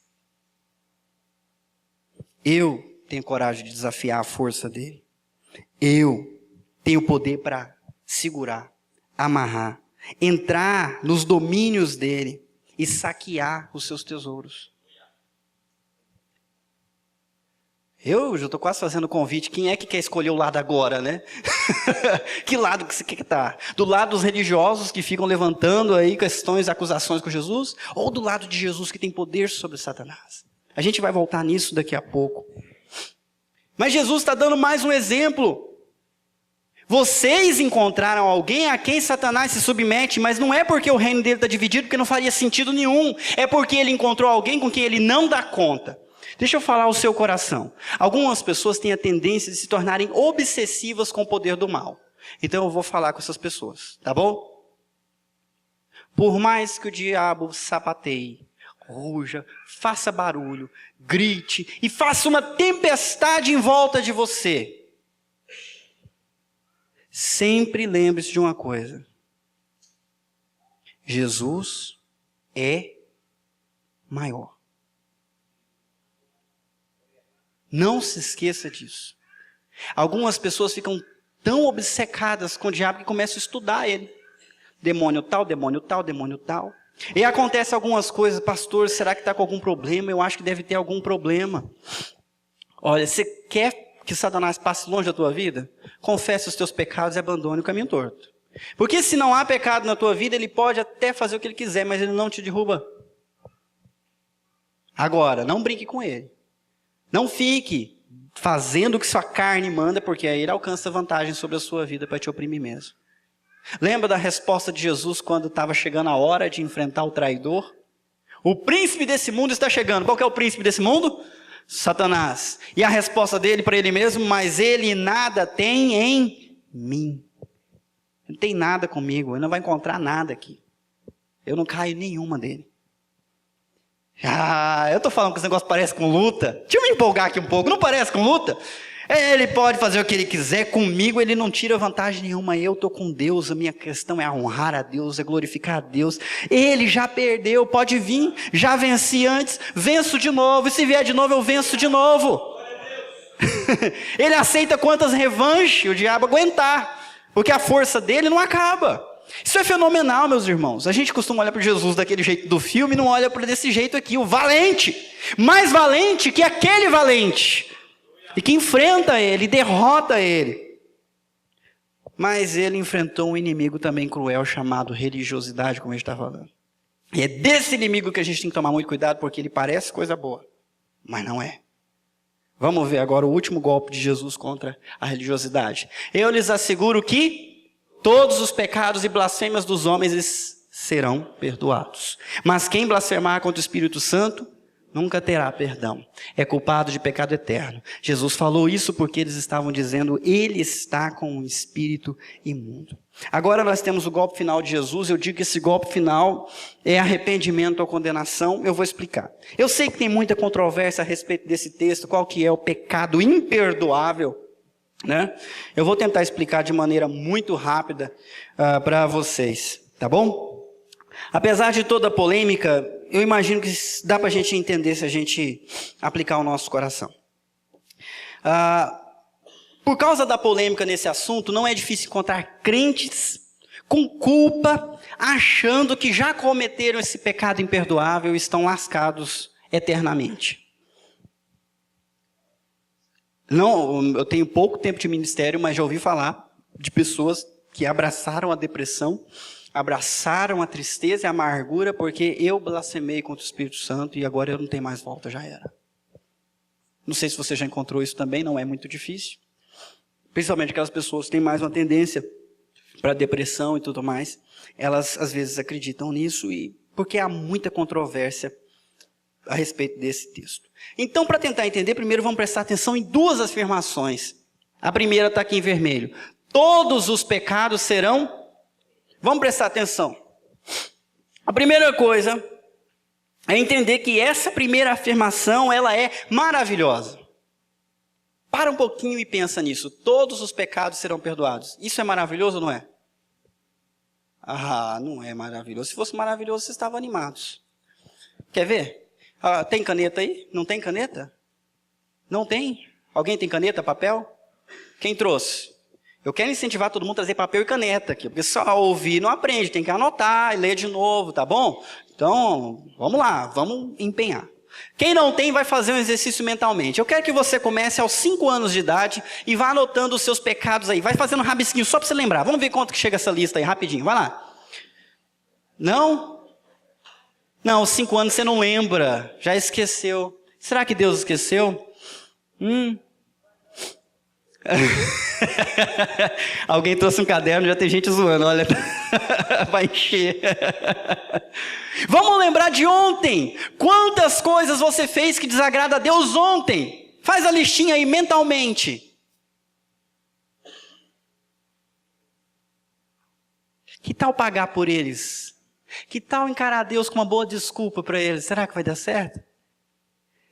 Speaker 2: Eu tenho coragem de desafiar a força dele. Eu tenho poder para segurar, amarrar, entrar nos domínios dele e saquear os seus tesouros. Eu já estou quase fazendo convite. Quem é que quer escolher o lado agora, né? Que lado que você quer estar? Do lado dos religiosos que ficam levantando aí questões, acusações com Jesus? Ou do lado de Jesus que tem poder sobre Satanás? A gente vai voltar nisso daqui a pouco. Mas Jesus está dando mais um exemplo. Vocês encontraram alguém a quem Satanás se submete, mas não é porque o reino dele está dividido, porque não faria sentido nenhum. É porque ele encontrou alguém com quem ele não dá conta. Deixa eu falar o seu coração. Algumas pessoas têm a tendência de se tornarem obsessivas com o poder do mal. Então eu vou falar com essas pessoas, tá bom? Por mais que o diabo sapateie, ruja, faça barulho, grite e faça uma tempestade em volta de você, sempre lembre-se de uma coisa: Jesus é maior. Não se esqueça disso. Algumas pessoas ficam tão obcecadas com o diabo que começam a estudar ele. Demônio tal, demônio tal, demônio tal. E acontece algumas coisas. Pastor, será que está com algum problema? Eu acho que deve ter algum problema. Olha, você quer que Satanás passe longe da tua vida? Confesse os teus pecados e abandone o caminho torto. Porque se não há pecado na tua vida, ele pode até fazer o que ele quiser, mas ele não te derruba. Agora, não brinque com ele. Não fique fazendo o que sua carne manda, porque aí ele alcança vantagem sobre a sua vida para te oprimir mesmo. Lembra da resposta de Jesus quando estava chegando a hora de enfrentar o traidor? O príncipe desse mundo está chegando. Qual que é o príncipe desse mundo? Satanás. E a resposta dele para ele mesmo: mas ele nada tem em mim. Não tem nada comigo, ele não vai encontrar nada aqui. Eu não caio em nenhuma dele. Eu estou falando que esse negócio parece com luta. Deixa eu me empolgar aqui um pouco. Não parece com luta? Ele pode fazer o que ele quiser comigo, ele não tira vantagem nenhuma. Eu estou com Deus, a minha questão é honrar a Deus, é glorificar a Deus. Ele já perdeu, pode vir, já venci antes, venço de novo, e se vier de novo eu venço de novo. Ele aceita quantas revanches o diabo aguentar, porque a força dele não acaba. Isso é fenomenal, meus irmãos. A gente costuma olhar para Jesus daquele jeito do filme e não olha para desse jeito aqui, o valente, mais valente que aquele valente, e que enfrenta ele, derrota ele. Mas ele enfrentou um inimigo também cruel chamado religiosidade, como a gente está falando. E é desse inimigo que a gente tem que tomar muito cuidado, porque ele parece coisa boa, mas não é. Vamos ver agora o último golpe de Jesus contra a religiosidade. Eu lhes asseguro que todos os pecados e blasfêmias dos homens serão perdoados. Mas quem blasfemar contra o Espírito Santo nunca terá perdão. É culpado de pecado eterno. Jesus falou isso porque eles estavam dizendo: ele está com um espírito imundo. Agora nós temos o golpe final de Jesus. Eu digo que esse golpe final é arrependimento ou condenação. Eu vou explicar. Eu sei que tem muita controvérsia a respeito desse texto. Qual que é o pecado imperdoável, né? Eu vou tentar explicar de maneira muito rápida para vocês, tá bom? Apesar de toda a polêmica, eu imagino que dá para a gente entender se a gente aplicar o nosso coração. Por causa da polêmica nesse assunto, não é difícil encontrar crentes com culpa, achando que já cometeram esse pecado imperdoável e estão lascados eternamente. Não, eu tenho pouco tempo de ministério, mas já ouvi falar de pessoas que abraçaram a depressão, abraçaram a tristeza e a amargura, porque eu blasfemei contra o Espírito Santo e agora eu não tenho mais volta, já era. Não sei se você já encontrou isso também, não é muito difícil. Principalmente aquelas pessoas que têm mais uma tendência para depressão e tudo mais, elas às vezes acreditam nisso, e porque há muita controvérsia a respeito desse texto. Então, para tentar entender, primeiro vamos prestar atenção em duas afirmações. A primeira está aqui em vermelho. Todos os pecados serão... Vamos prestar atenção. A primeira coisa é entender que essa primeira afirmação, ela é maravilhosa. Para um pouquinho e pensa nisso. Todos os pecados serão perdoados. Isso é maravilhoso ou não é? Não é maravilhoso. Se fosse maravilhoso, vocês estavam animados. Quer ver? Tem caneta aí? Não tem caneta? Não tem? Alguém tem caneta, papel? Quem trouxe? Eu quero incentivar todo mundo a trazer papel e caneta aqui, porque só ouvir não aprende, tem que anotar e ler de novo, tá bom? Então, vamos lá, vamos empenhar. Quem não tem vai fazer um exercício mentalmente. Eu quero que você comece aos 5 anos de idade e vá anotando os seus pecados aí. Vai fazendo um rabisquinho só para você lembrar. Vamos ver quanto que chega essa lista aí, rapidinho. Vai lá. Não? Não, aos 5 anos você não lembra. Já esqueceu. Será que Deus esqueceu? Alguém trouxe um caderno, já tem gente zoando, olha, vai encher. Vamos lembrar de ontem. Quantas coisas você fez que desagrada a Deus ontem? Faz a listinha aí mentalmente. Que tal pagar por eles? Que tal encarar Deus com uma boa desculpa para eles? Será que vai dar certo?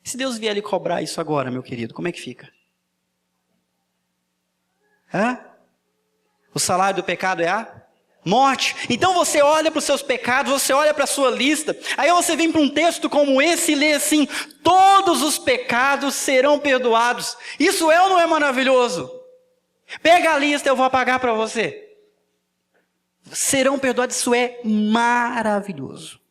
Speaker 2: Se Deus vier lhe cobrar isso agora, meu querido, como é que fica? O salário do pecado é a morte. Então você olha para os seus pecados, você olha para a sua lista, aí você vem para um texto como esse e lê assim: todos os pecados serão perdoados. Isso é ou não é maravilhoso? Pega a lista, eu vou apagar para você. Serão perdoados, isso é maravilhoso.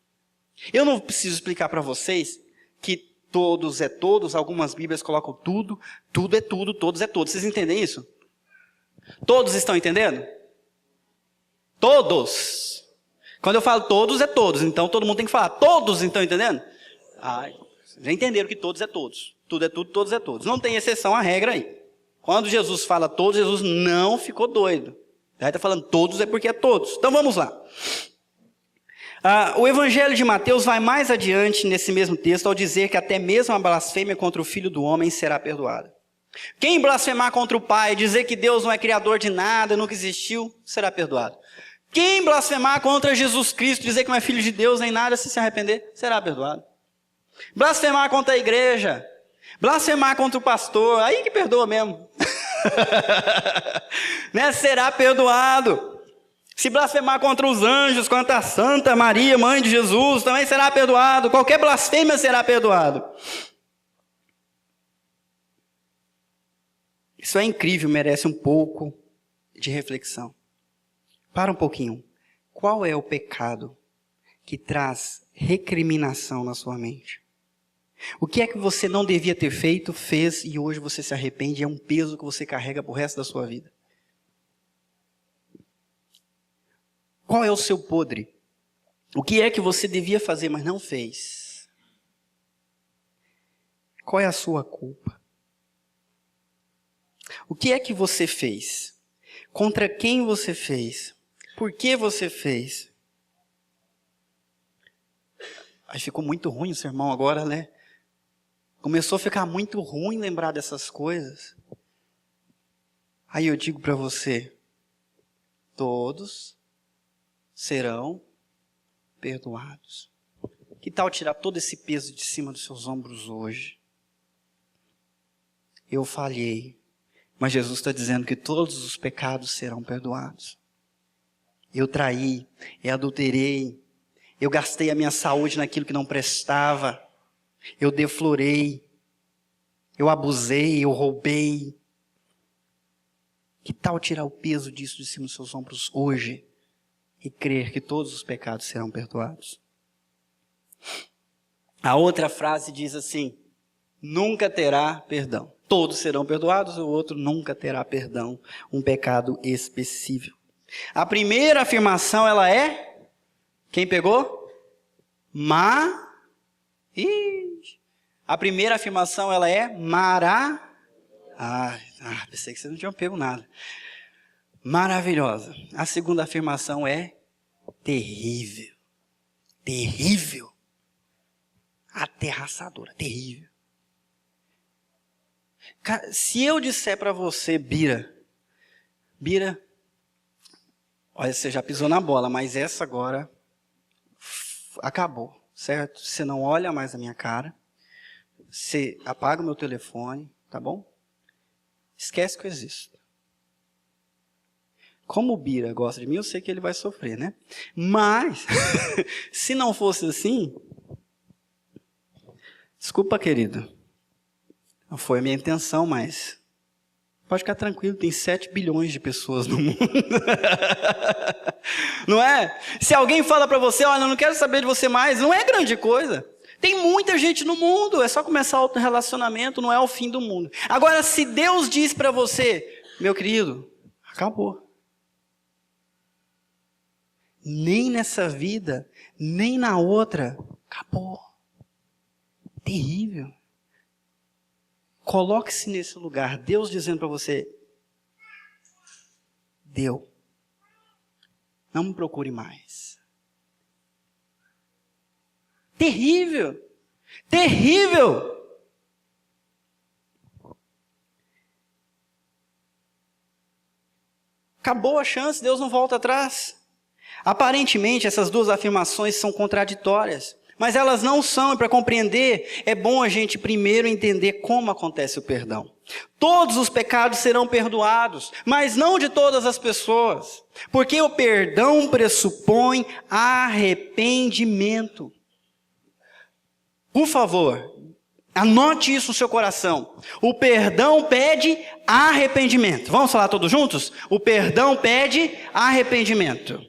Speaker 2: Eu não preciso explicar para vocês que todos é todos, algumas bíblias colocam tudo, tudo é tudo, todos é todos. Vocês entendem isso? Todos estão entendendo? Todos. Quando eu falo todos, é todos. Então todo mundo tem que falar. Todos estão entendendo? Já entenderam que todos é todos. Tudo é tudo, todos é todos. Não tem exceção à regra aí. Quando Jesus fala todos, Jesus não ficou doido. Ele está falando todos é porque é todos. Então vamos lá. O Evangelho de Mateus vai mais adiante nesse mesmo texto ao dizer que até mesmo a blasfêmia contra o Filho do Homem será perdoada. Quem blasfemar contra o Pai, dizer que Deus não é criador de nada, nunca existiu, será perdoado. Quem blasfemar contra Jesus Cristo, dizer que não é filho de Deus nem nada, se arrepender, será perdoado. Blasfemar contra a igreja, blasfemar contra o pastor, aí que perdoa mesmo. Né? Será perdoado. Se blasfemar contra os anjos, contra a Santa Maria, mãe de Jesus, também será perdoado. Qualquer blasfêmia será perdoado. Isso é incrível, merece um pouco de reflexão. Para um pouquinho. Qual é o pecado que traz recriminação na sua mente? O que é que você não devia ter feito, fez e hoje você se arrepende? É um peso que você carrega para o resto da sua vida. Qual é o seu podre? O que é que você devia fazer, mas não fez? Qual é a sua culpa? O que é que você fez? Contra quem você fez? Por que você fez? Aí ficou muito ruim o sermão agora, né? Começou a ficar muito ruim lembrar dessas coisas. Aí eu digo para você, todos serão perdoados. Que tal tirar todo esse peso de cima dos seus ombros hoje? Eu falhei. Mas Jesus está dizendo que todos os pecados serão perdoados. Eu traí, eu adulterei, eu gastei a minha saúde naquilo que não prestava, eu deflorei, eu abusei, eu roubei. Que tal tirar o peso disso de cima dos seus ombros hoje e crer que todos os pecados serão perdoados? A outra frase diz assim: nunca terá perdão. Todos serão perdoados, o outro nunca terá perdão, um pecado específico. A primeira afirmação, ela é, quem pegou? A primeira afirmação, ela é pensei que vocês não tinham pego nada. Maravilhosa. A segunda afirmação é terrível. Terrível. Aterraçadora, terrível. Cara, se eu disser para você, Bira, olha, você já pisou na bola, mas essa agora acabou, certo? Você não olha mais a minha cara, você apaga o meu telefone, tá bom? Esquece que eu existo. Como o Bira gosta de mim, eu sei que ele vai sofrer, né? Mas, se não fosse assim, desculpa, querido. Não foi a minha intenção, mas pode ficar tranquilo, tem 7 bilhões de pessoas no mundo. Não é? Se alguém fala para você, olha, eu não quero saber de você mais, não é grande coisa. Tem muita gente no mundo, é só começar outro relacionamento, não é o fim do mundo. Agora, se Deus diz para você, meu querido, acabou. Nem nessa vida, nem na outra, acabou. Terrível. Coloque-se nesse lugar, Deus dizendo para você, deu. Não me procure mais. Terrível. Terrível. Acabou a chance, Deus não volta atrás. Aparentemente, essas duas afirmações são contraditórias, mas elas não são, e para compreender, é bom a gente primeiro entender como acontece o perdão. Todos os pecados serão perdoados, mas não de todas as pessoas, porque o perdão pressupõe arrependimento. Por favor, anote isso no seu coração. O perdão pede arrependimento. Vamos falar todos juntos? O perdão pede arrependimento.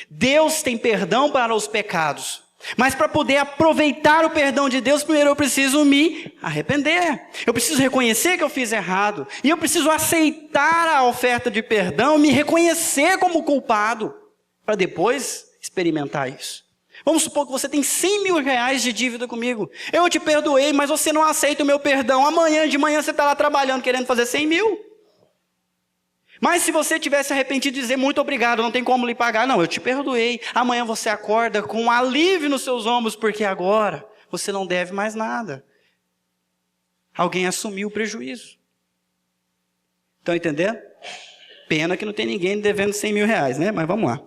Speaker 2: Deus tem perdão para os pecados. Mas para poder aproveitar o perdão de Deus, primeiro eu preciso me arrepender. Eu preciso reconhecer que eu fiz errado. E eu preciso aceitar a oferta de perdão, me reconhecer como culpado, para depois experimentar isso. Vamos supor que você tem 100 mil reais de dívida comigo. Eu te perdoei, mas você não aceita o meu perdão. Amanhã de manhã você está lá trabalhando, querendo fazer 100 mil. Mas se você tivesse arrependido e dizer muito obrigado, não tem como lhe pagar. Não, eu te perdoei. Amanhã você acorda com um alívio nos seus ombros, porque agora você não deve mais nada. Alguém assumiu o prejuízo. Estão entendendo? Pena que não tem ninguém devendo 100 mil reais, né? Mas vamos lá.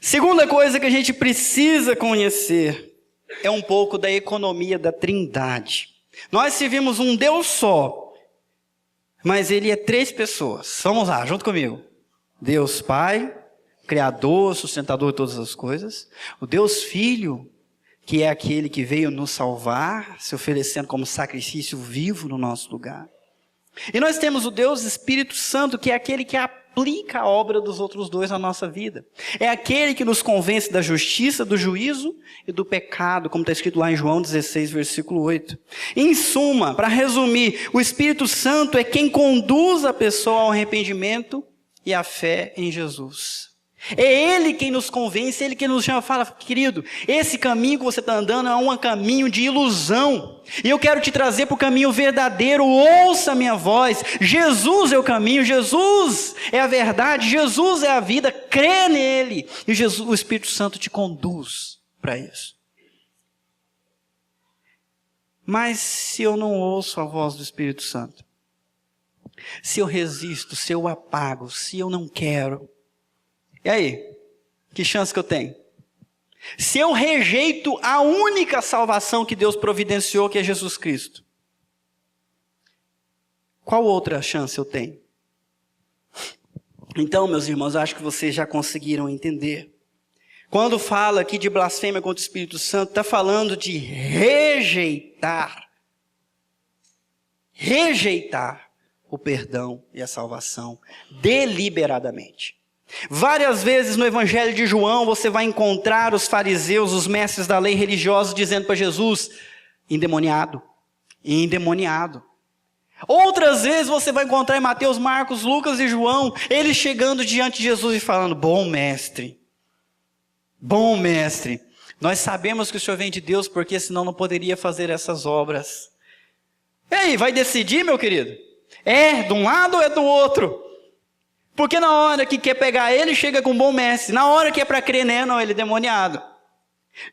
Speaker 2: Segunda coisa que a gente precisa conhecer é um pouco da economia da Trindade. Nós servimos um Deus só, mas Ele é 3 pessoas. Vamos lá, junto comigo. Deus Pai, Criador, sustentador de todas as coisas. O Deus Filho, que é aquele que veio nos salvar, se oferecendo como sacrifício vivo no nosso lugar. E nós temos o Deus Espírito Santo, que é aquele que aplica a obra dos outros dois na nossa vida. É aquele que nos convence da justiça, do juízo e do pecado, como está escrito lá em João 16, versículo 8. Em suma, para resumir, o Espírito Santo é quem conduz a pessoa ao arrependimento e à fé em Jesus. É Ele quem nos convence, Ele quem nos chama, fala, querido, esse caminho que você está andando é um caminho de ilusão, e eu quero te trazer para o caminho verdadeiro, ouça a minha voz, Jesus é o caminho, Jesus é a verdade, Jesus é a vida, crê nele, e Jesus, o Espírito Santo te conduz para isso. Mas se eu não ouço a voz do Espírito Santo, se eu resisto, se eu apago, se eu não quero, e aí, que chance que eu tenho? Se eu rejeito a única salvação que Deus providenciou, que é Jesus Cristo, qual outra chance eu tenho? Então, meus irmãos, acho que vocês já conseguiram entender. Quando fala aqui de blasfêmia contra o Espírito Santo, está falando de rejeitar o perdão e a salvação deliberadamente. Várias vezes no Evangelho de João você vai encontrar os fariseus, os mestres da lei religiosa, dizendo para Jesus, endemoniado, endemoniado. Outras vezes você vai encontrar em Mateus, Marcos, Lucas e João, eles chegando diante de Jesus e falando, bom mestre, nós sabemos que o Senhor vem de Deus, porque senão não poderia fazer essas obras. E aí, vai decidir, meu querido? É de um lado ou é do outro? Porque na hora que quer pegar ele, chega com bom mestre. Na hora que é para crer nele, não, ele é demoniado.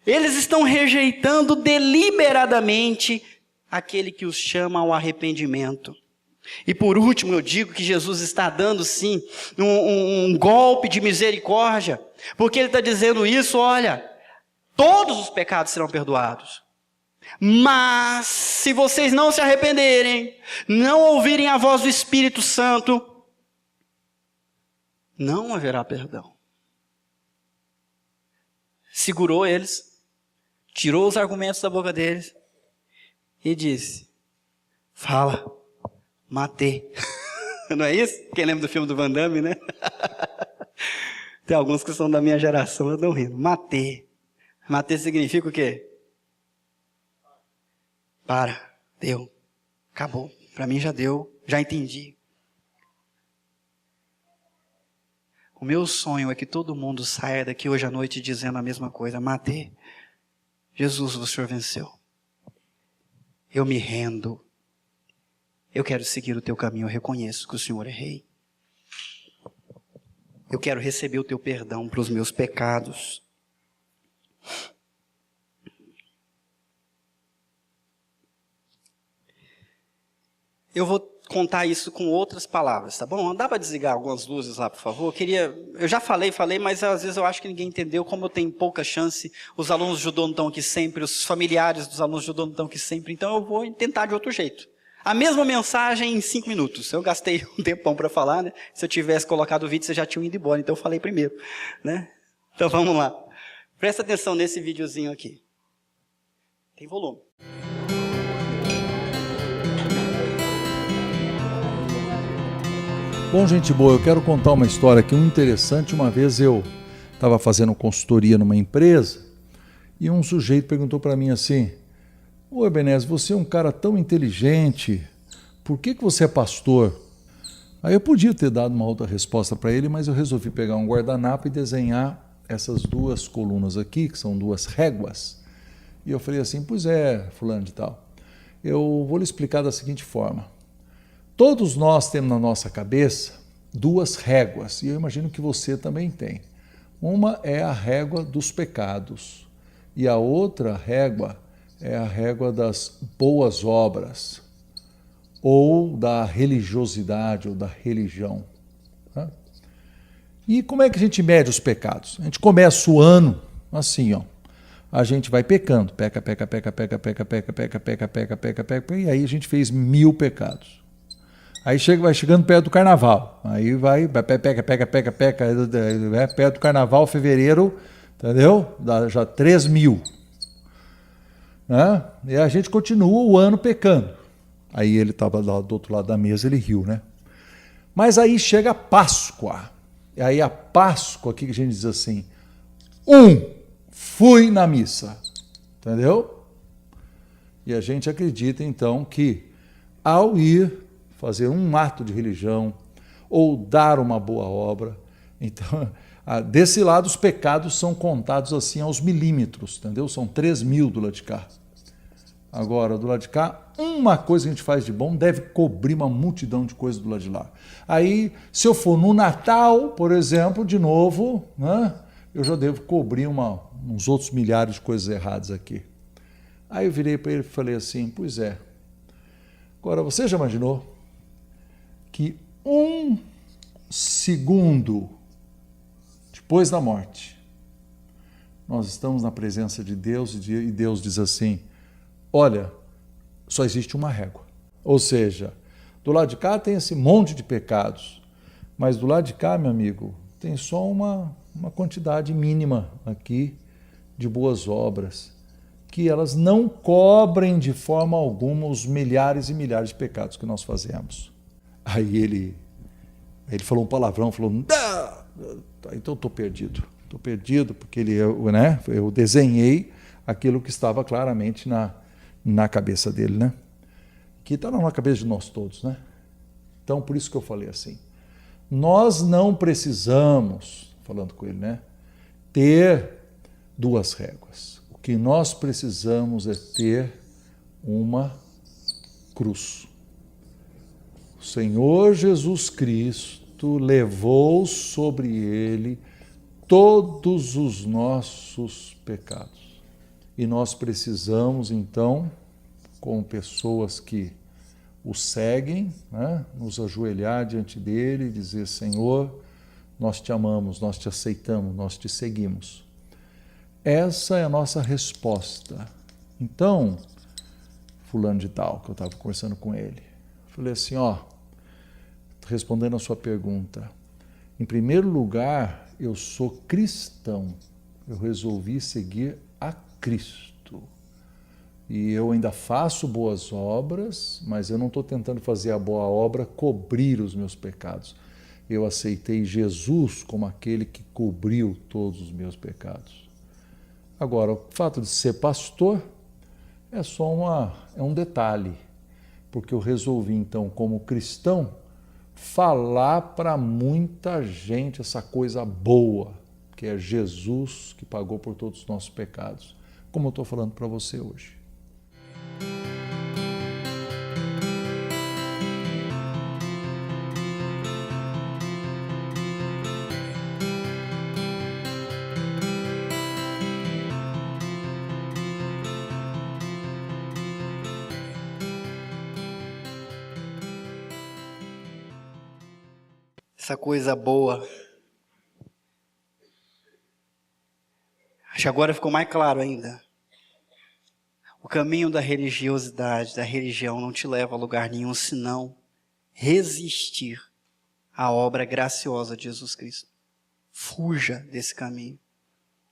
Speaker 2: Eles estão rejeitando deliberadamente aquele que os chama ao arrependimento. E por último, eu digo que Jesus está dando sim um golpe de misericórdia. Porque ele está dizendo isso, olha, todos os pecados serão perdoados. Mas se vocês não se arrependerem, não ouvirem a voz do Espírito Santo, não haverá perdão. Segurou eles, tirou os argumentos da boca deles e disse, fala, matei. Não é isso? Quem lembra do filme do Van Damme, né? Tem alguns que são da minha geração, eu não rindo. Matei. Matei significa o quê? Para, deu, acabou. Para mim já deu, já entendi. O meu sonho é que todo mundo saia daqui hoje à noite dizendo a mesma coisa. Matei. Jesus, o Senhor venceu. Eu me rendo. Eu quero seguir o teu caminho. Eu reconheço que o Senhor é rei. Eu quero receber o teu perdão para os meus pecados. Eu vou contar isso com outras palavras, tá bom? Dá para desligar algumas luzes lá, por favor? Eu já falei, mas às vezes eu acho que ninguém entendeu, como eu tenho pouca chance, os alunos de judô não estão aqui sempre, os familiares dos alunos de judô não estão aqui sempre, então eu vou tentar de outro jeito. A mesma mensagem em 5 minutos. Eu gastei um tempão para falar, né? Se eu tivesse colocado o vídeo, você já tinha ido embora, então eu falei primeiro, né? Então vamos lá. Presta atenção nesse videozinho aqui. Tem volume.
Speaker 3: Bom, gente boa, eu quero contar uma história aqui, interessante. Uma vez eu estava fazendo consultoria numa empresa e um sujeito perguntou para mim assim: ô Ebenezer, você é um cara tão inteligente, por que você é pastor? Aí eu podia ter dado uma outra resposta para ele, mas eu resolvi pegar um guardanapo e desenhar essas 2 colunas aqui, que são 2 réguas. E eu falei assim: pois é, fulano de tal, eu vou lhe explicar da seguinte forma. Todos nós temos na nossa cabeça 2 réguas, e eu imagino que você também tem. Uma é a régua dos pecados, e a outra régua é a régua das boas obras, ou da religiosidade, ou da religião. E como é que a gente mede os pecados? A gente começa o ano assim, ó. A gente vai pecando, peca, e aí a gente fez 1000 pecados. Aí vai chegando perto do carnaval, aí vai peca, perto do carnaval, fevereiro, entendeu? Dá já 3.000. Né? E a gente continua o ano pecando. Aí ele estava lá do outro lado da mesa, ele riu, né? Mas aí chega a Páscoa. E aí a Páscoa, aqui que a gente diz assim: fui na missa. Entendeu? E a gente acredita então que ao ir fazer um ato de religião ou dar uma boa obra, então, desse lado os pecados são contados assim aos milímetros, entendeu? São 3.000 do lado de cá. Agora, do lado de cá, uma coisa que a gente faz de bom deve cobrir uma multidão de coisas do lado de lá. Aí, se eu for no Natal, por exemplo, de novo, né, eu já devo cobrir uns outros milhares de coisas erradas aqui. Aí eu virei para ele e falei assim: pois é. Agora, você já imaginou que 1 segundo depois da morte, nós estamos na presença de Deus e Deus diz assim: olha, só existe uma régua. Ou seja, do lado de cá tem esse monte de pecados, mas do lado de cá, meu amigo, tem só uma quantidade mínima aqui de boas obras, que elas não cobrem de forma alguma os milhares e milhares de pecados que nós fazemos. Aí ele falou um palavrão, falou: então estou perdido, porque eu desenhei aquilo que estava claramente na cabeça dele, né? Que está na cabeça de nós todos, né? Então, por isso que eu falei assim, nós não precisamos, falando com ele, né, ter 2 réguas. O que nós precisamos é ter uma cruz. O Senhor Jesus Cristo levou sobre ele todos os nossos pecados. E nós precisamos, então, como pessoas que o seguem, né, nos ajoelhar diante dele e dizer: Senhor, nós te amamos, nós te aceitamos, nós te seguimos. Essa é a nossa resposta. Então, fulano de tal, que eu estava conversando com ele, falei assim: respondendo a sua pergunta, em primeiro lugar, eu sou cristão, eu resolvi seguir a Cristo. E eu ainda faço boas obras, mas eu não estou tentando fazer a boa obra cobrir os meus pecados. Eu aceitei Jesus como aquele que cobriu todos os meus pecados. Agora, o fato de ser pastor é só um detalhe, porque eu resolvi, então, como cristão, falar para muita gente essa coisa boa, que é Jesus que pagou por todos os nossos pecados, como eu estou falando para você hoje.
Speaker 2: essa coisa boa. Acho que agora ficou mais claro ainda. O caminho da religiosidade, da religião, não te leva a lugar nenhum, senão resistir à obra graciosa de Jesus Cristo. Fuja desse caminho.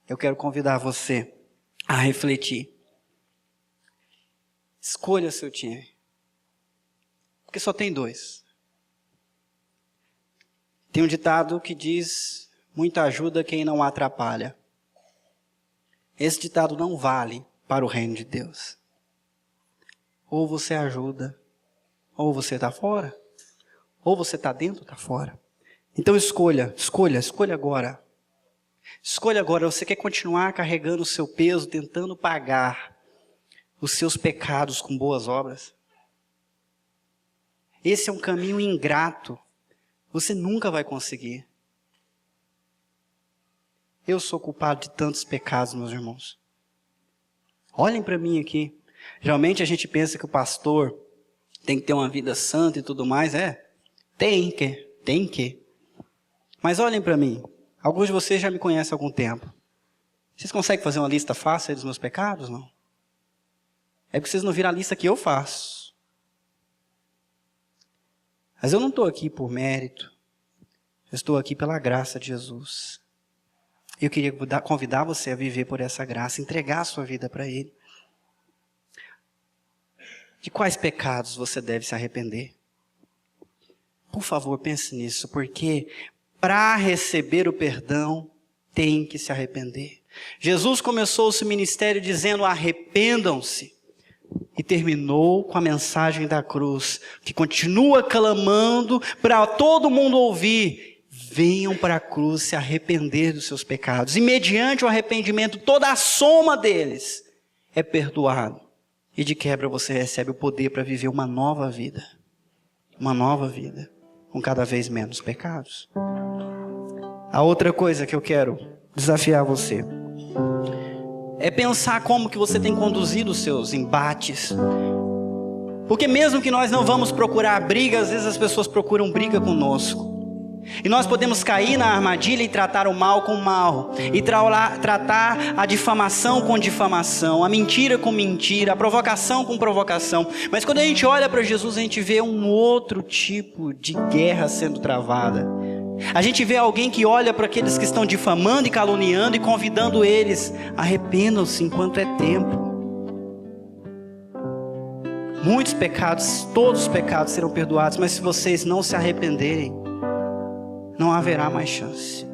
Speaker 2: Eu quero convidar você a refletir. Escolha seu time. Porque só tem dois. Tem um ditado que diz: muita ajuda quem não atrapalha. Esse ditado não vale para o reino de Deus. Ou você ajuda, ou você está fora. Ou você está dentro ou está fora. Então escolha agora. Escolha agora. Você quer continuar carregando o seu peso, tentando pagar os seus pecados com boas obras? Esse é um caminho ingrato. Você nunca vai conseguir. Eu sou culpado de tantos pecados, meus irmãos. Olhem para mim aqui. Geralmente a gente pensa que o pastor tem que ter uma vida santa e tudo mais. Tem que. Mas olhem para mim. Alguns de vocês já me conhecem há algum tempo. Vocês conseguem fazer uma lista fácil aí dos meus pecados? Não? É porque vocês não viram a lista que eu faço. Mas eu não estou aqui por mérito. Eu estou aqui pela graça de Jesus. Eu queria convidar você a viver por essa graça, entregar a sua vida para Ele. De quais pecados você deve se arrepender? Por favor, pense nisso, porque para receber o perdão, tem que se arrepender. Jesus começou o seu ministério dizendo: arrependam-se. E terminou com a mensagem da cruz, que continua clamando para todo mundo ouvir: venham para a cruz se arrepender dos seus pecados. E mediante o arrependimento, toda a soma deles é perdoado. E de quebra você recebe o poder para viver uma nova vida. Uma nova vida, com cada vez menos pecados. A outra coisa que eu quero desafiar você é pensar como que você tem conduzido os seus embates. Porque mesmo que nós não vamos procurar briga, às vezes as pessoas procuram briga conosco. E nós podemos cair na armadilha e tratar o mal com mal. E tratar a difamação com difamação, a mentira com mentira, a provocação com provocação. Mas quando a gente olha para Jesus, a gente vê um outro tipo de guerra sendo travada. A gente vê alguém que olha para aqueles que estão difamando e caluniando e convidando eles: arrependam-se enquanto é tempo. Muitos pecados, todos os pecados serão perdoados, mas se vocês não se arrependerem, não haverá mais chance.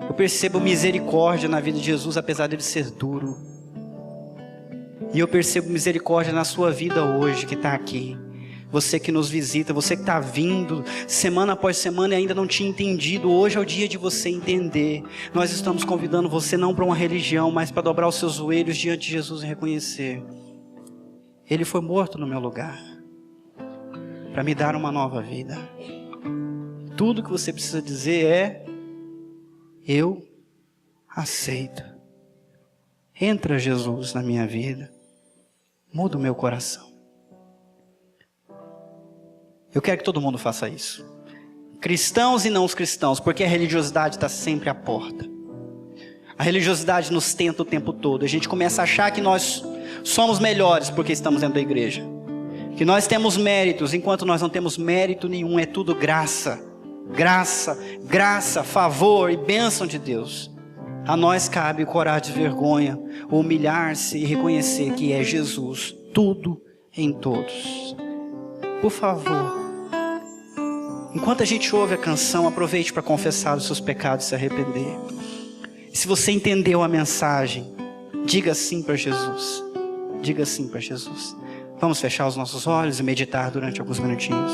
Speaker 2: Eu percebo misericórdia na vida de Jesus, apesar dele ser duro. E eu percebo misericórdia na sua vida hoje, que está aqui. Você que nos visita, você que está vindo semana após semana e ainda não tinha entendido, hoje é o dia de você entender. Nós estamos convidando você não para uma religião, mas para dobrar os seus joelhos diante de Jesus e reconhecer: Ele foi morto no meu lugar, para me dar uma nova vida. Tudo que você precisa dizer é: eu aceito. Entra, Jesus, na minha vida. Muda o meu coração. Eu quero que todo mundo faça isso. Cristãos e não os cristãos, porque a religiosidade está sempre à porta. A religiosidade nos tenta o tempo todo. A gente começa a achar que nós somos melhores porque estamos dentro da igreja. Que nós temos méritos, enquanto nós não temos mérito nenhum. É tudo graça. Graça, favor e bênção de Deus. A nós cabe o coragem de vergonha, humilhar-se e reconhecer que é Jesus, tudo em todos. Por favor, enquanto a gente ouve a canção, aproveite para confessar os seus pecados e se arrepender. E se você entendeu a mensagem, diga sim para Jesus. Diga sim para Jesus. Vamos fechar os nossos olhos e meditar durante alguns minutinhos.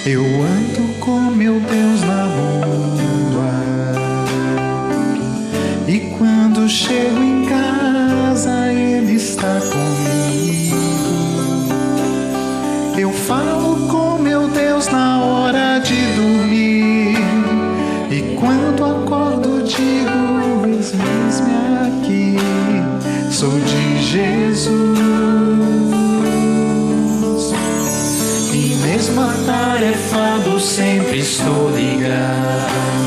Speaker 4: Eu ando com meu Deus Quando chego em casa, Ele está comigo. Eu falo com meu Deus na hora de dormir, e quando acordo digo: eis-me aqui, sou de Jesus. E mesmo atarefado sempre estou ligado.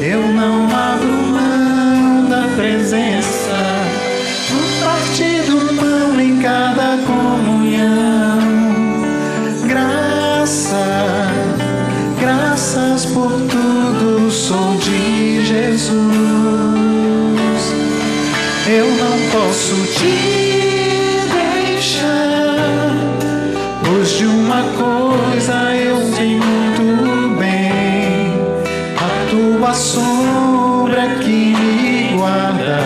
Speaker 4: Eu não abro mão da presença, no partir do pão em cada comunhão. Graças por tudo, sou de Jesus. Eu não posso te deixar, pois de uma coisa eu sei muito bem: a tua sombra que me guarda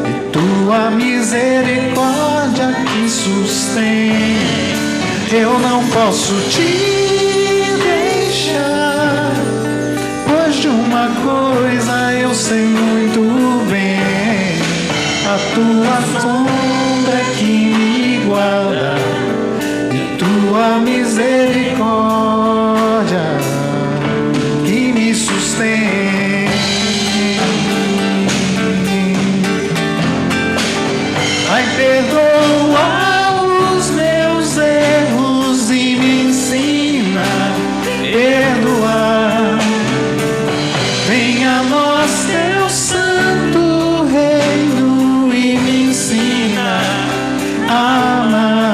Speaker 4: e tua misericórdia que sustém. Eu não posso te deixar, pois de uma coisa eu sei muito bem: a tua sombra que me guarda e tua misericórdia que me sustém. Ai, perdoa os meus erros e me ensina a perdoar. Venha a nós teu santo reino e me ensina a amar.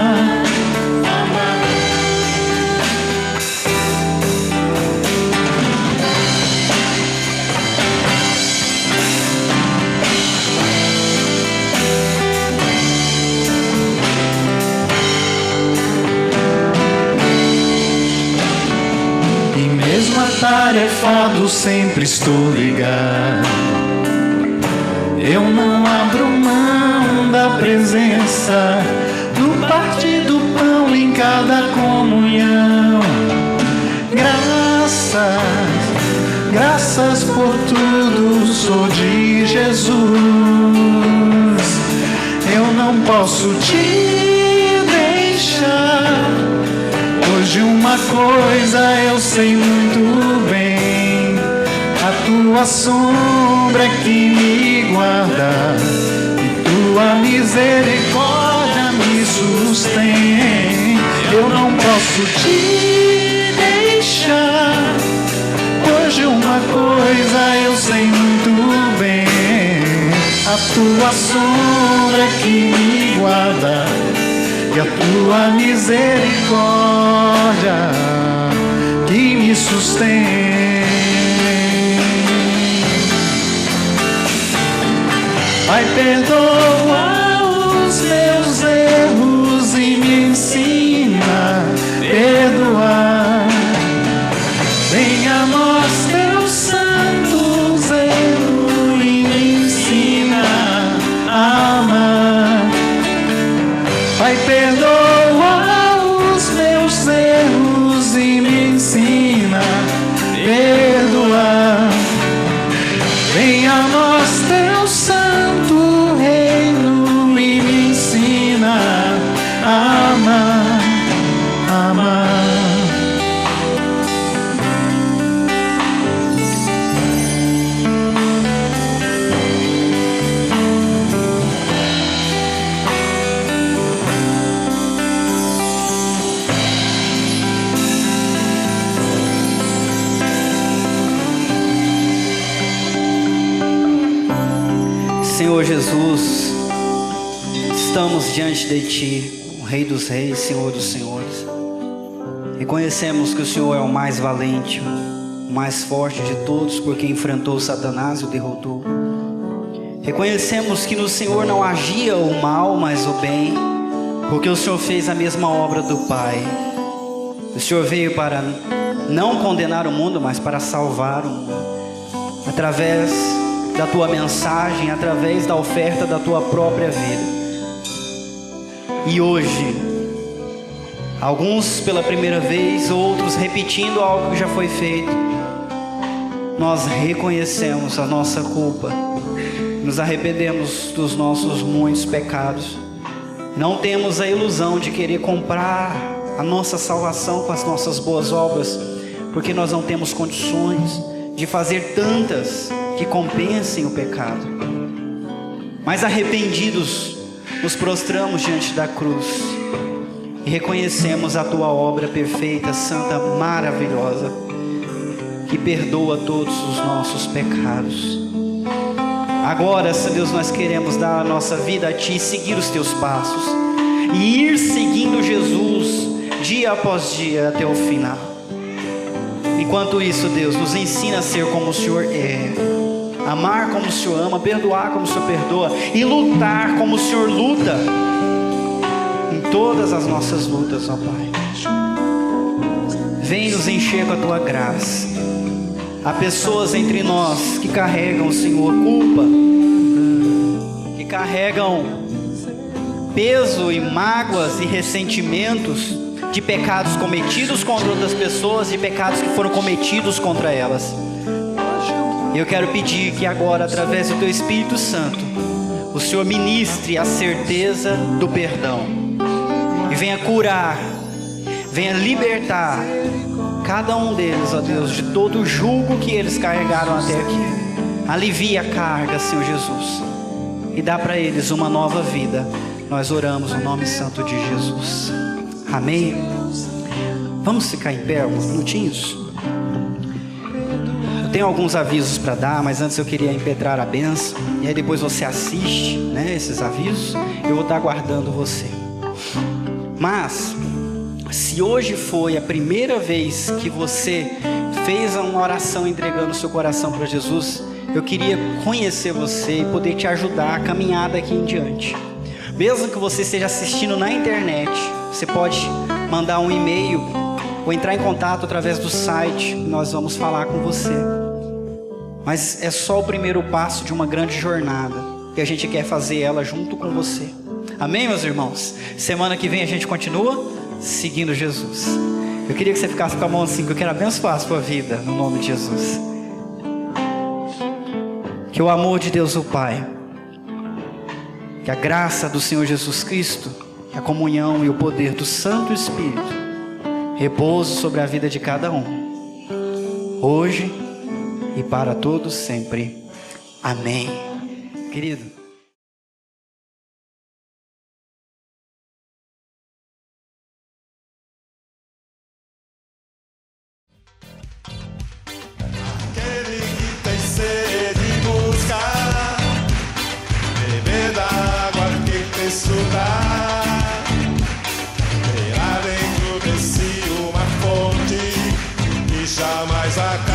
Speaker 4: Atarefado sempre estou ligado. Eu não abro mão da presença, no partir do pão em cada comunhão. Graças por tudo, sou de Jesus. Eu não posso te deixar, pois de uma coisa eu sei muito bem: a tua sombra que me guarda e tua misericórdia me sustém. Eu não posso te deixar, pois de uma coisa eu sei muito bem: a tua sombra que me guarda e a tua misericórdia que me sustém. Pai, perdoa os meus erros e me ensina a perdoar. Venha a nós teu santo zelo e me ensina a amar. Pai, perdoa os meus erros e me ensina a perdoar. Venha a nós teu santo reino e me ensina a amar, amar.
Speaker 2: Senhor Jesus, estamos diante de Ti, o Rei dos Reis, Senhor dos Senhores. Reconhecemos que o Senhor é o mais valente, o mais forte de todos, porque enfrentou Satanás e o derrotou. Reconhecemos que no Senhor não agia o mal, mas o bem, porque o Senhor fez a mesma obra do Pai. O Senhor veio para não condenar o mundo, mas para salvar o mundo, através da Tua mensagem, através da oferta da Tua própria vida. E hoje, alguns pela primeira vez, outros repetindo algo que já foi feito, nós reconhecemos a nossa culpa, nos arrependemos dos nossos muitos pecados. Não temos a ilusão de querer comprar a nossa salvação com as nossas boas obras, porque nós não temos condições de fazer tantas que compensem o pecado. Mas arrependidos, nos prostramos diante da cruz e reconhecemos a tua obra perfeita, santa, maravilhosa, que perdoa todos os nossos pecados. Agora, Deus, nós queremos dar a nossa vida a Ti, seguir os Teus passos e ir seguindo Jesus dia após dia até o final. Enquanto isso, Deus, nos ensina a ser como o Senhor é, amar como o Senhor ama, perdoar como o Senhor perdoa e lutar como o Senhor luta em todas as nossas lutas, ó Pai. Vem nos encher com a Tua graça. Há pessoas entre nós que carregam, Senhor, culpa, que carregam peso e mágoas e ressentimentos de pecados cometidos contra outras pessoas e pecados que foram cometidos contra elas. Eu quero pedir que agora, através do Teu Espírito Santo, o Senhor ministre a certeza do perdão e venha curar, venha libertar cada um deles, ó Deus, de todo o jugo que eles carregaram até aqui. Alivia a carga, Senhor Jesus, e dá para eles uma nova vida. Nós oramos no nome santo de Jesus. Amém. Vamos ficar em pé alguns minutinhos? Eu tenho alguns avisos para dar, mas antes eu queria impetrar a bênção. E aí depois você assiste, né, esses avisos. Eu vou estar aguardando você. Mas se hoje foi a primeira vez que você fez uma oração entregando o seu coração para Jesus, eu queria conhecer você e poder te ajudar a caminhar daqui em diante. Mesmo que você esteja assistindo na internet, você pode mandar um e-mail ou entrar em contato através do site, nós vamos falar com você. Mas é só o primeiro passo de uma grande jornada, e a gente quer fazer ela junto com você. Amém, meus irmãos? Semana que vem a gente continua seguindo Jesus. Eu queria que você ficasse com a mão assim, que eu quero abençoar a sua vida, no nome de Jesus. Que o amor de Deus o Pai, que a graça do Senhor Jesus Cristo, que a comunhão e o poder do Santo Espírito repouse sobre a vida de cada um, hoje e para todos sempre. Amém. Querido,
Speaker 1: Aquele que tem sede buscar, beber da água que tem estudar, terá dentro de si uma fonte que jamais acaba.